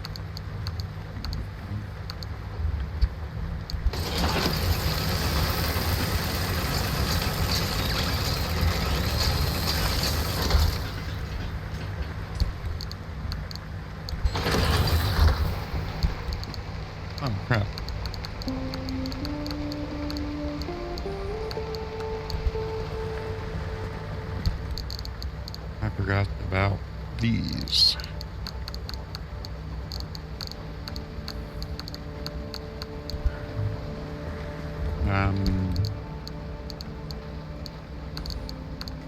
Oh crap. I forgot about these.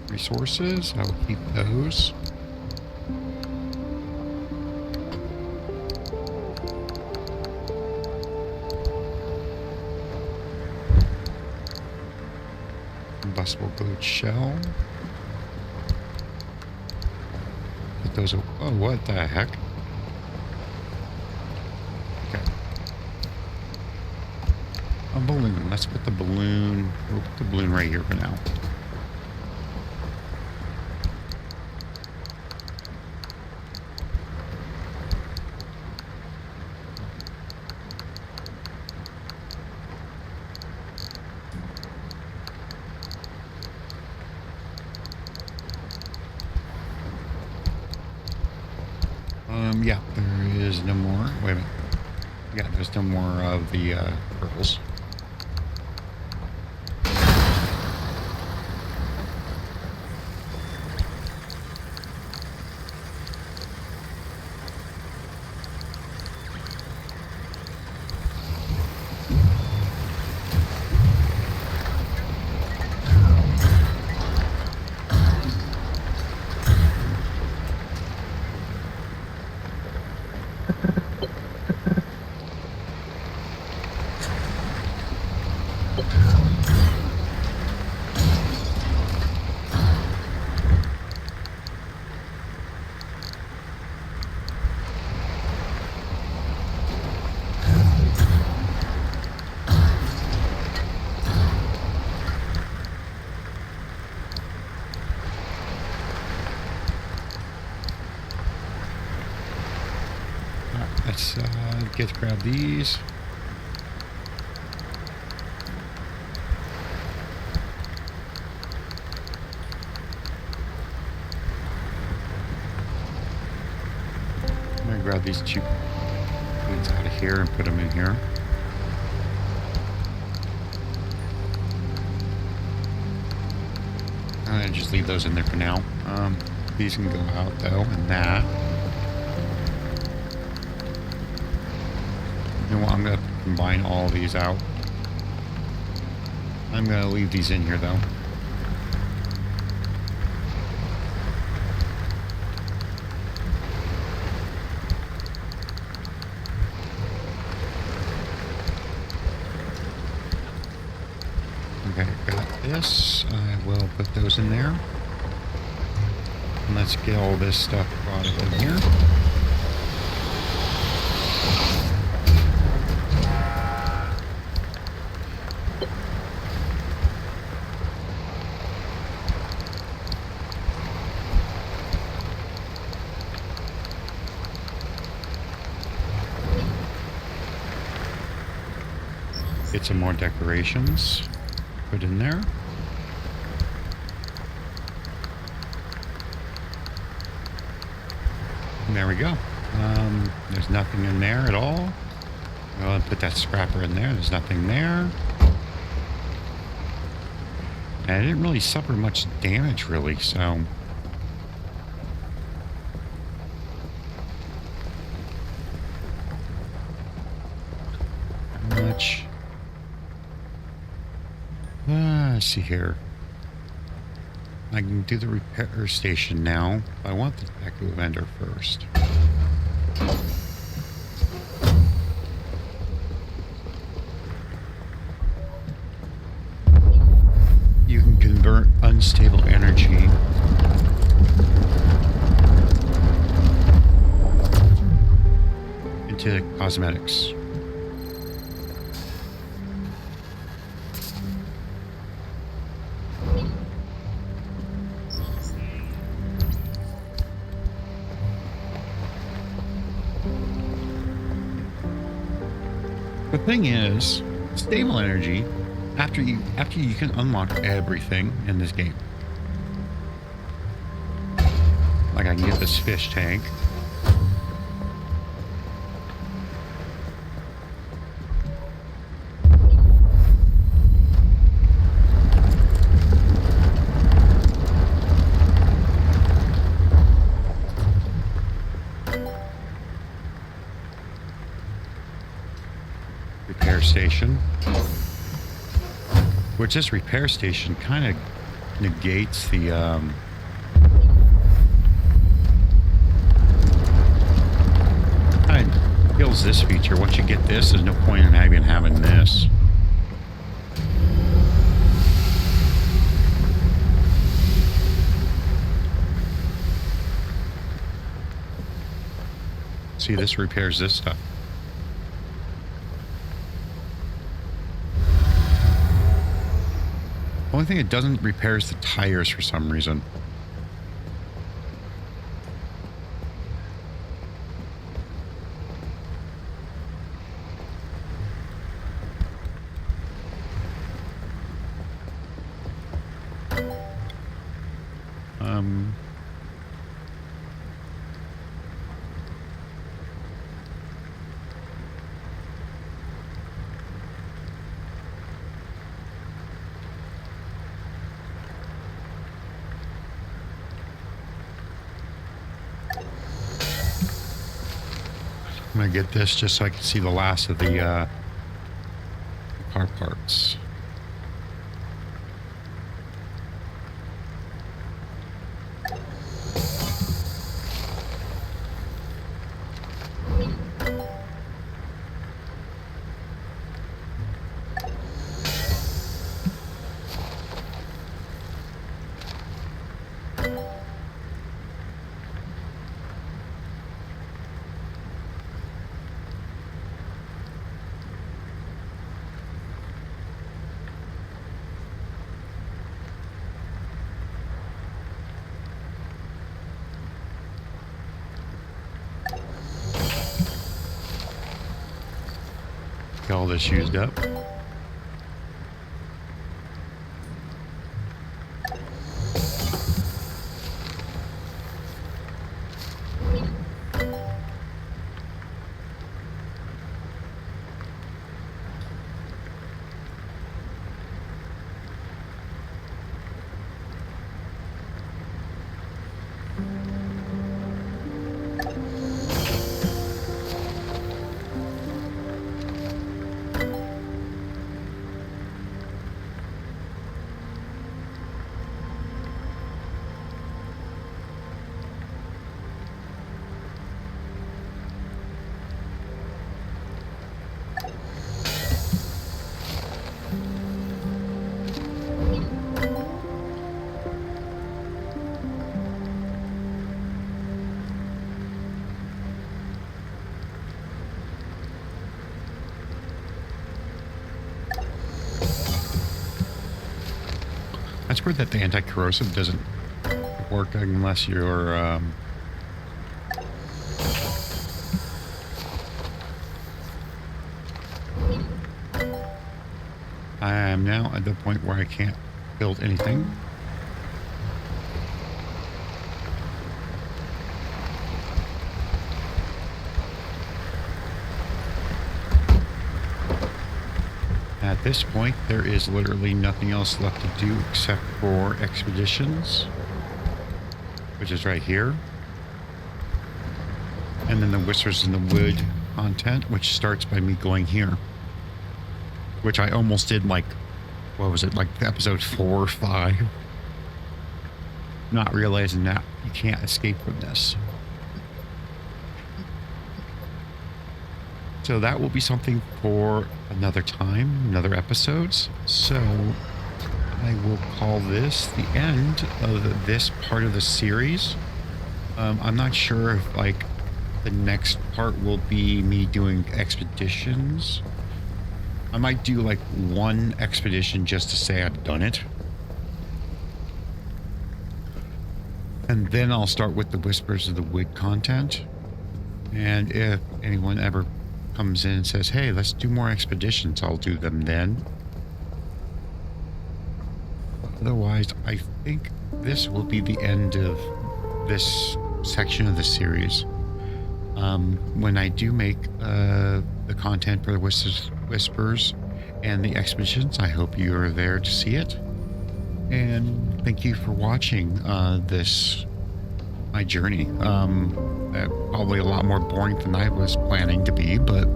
Resources, I will keep those. Combustible glued shell. Put those. Oh, what the heck? Okay. A balloon. Let's put the balloon. We'll put the balloon right here for now. Yeah, there is no more. Wait a minute. Yeah, there's no more of the purples. Let's grab these. I'm gonna grab these two points out of here and put them in here. I'm gonna just leave those in there for now. These can go out though, and that. You know what? I'm gonna combine all these out. I'm gonna leave these in here though. Okay, got this. I will put those in there. And let's get all this stuff brought up in here. Get some more decorations. Put in there. And there we go. There's nothing in there at all. I'll put that scrapper in there. There's nothing there. And I didn't really suffer much damage, really, so... How much? Let's see here. I can do the repair station now. I want the echo vendor first. You can convert unstable energy into cosmetics. The thing is, stable energy, after you can unlock everything in this game. Like I can get this fish tank. Repair station, which this repair station kind of negates the kind of kills this feature. Once you get this, there's no point in even having this. See, this repairs this stuff. Only thing it doesn't repair is the tires for some reason. I'm gonna get this just so I can see the last of the car parts. Get all this used up. That's weird that the anti-corrosive doesn't work unless you're I am now at the point where I can't build anything. At this point, there is literally nothing else left to do except for expeditions, which is right here. And then the Whispers in the Wood content, which starts by me going here. Which I almost did, like, what was it, like episode 4 or 5? Not realizing that you can't escape from this. So that will be something for another time, another episodes. So I will call this the end of this part of the series. I'm not sure if, like, the next part will be me doing expeditions. I might do like one expedition just to say I've done it. And then I'll start with the Whispers of the Wood content. And if anyone ever comes in and says, hey, let's do more expeditions, I'll do them then. Otherwise, I think this will be the end of this section of the series. When I do make the content for the Whispers and the expeditions, I hope you are there to see it. And thank you for watching my journey. Probably a lot more boring than I was planning to be, but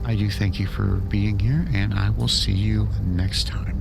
I do thank you for being here, and I will see you next time.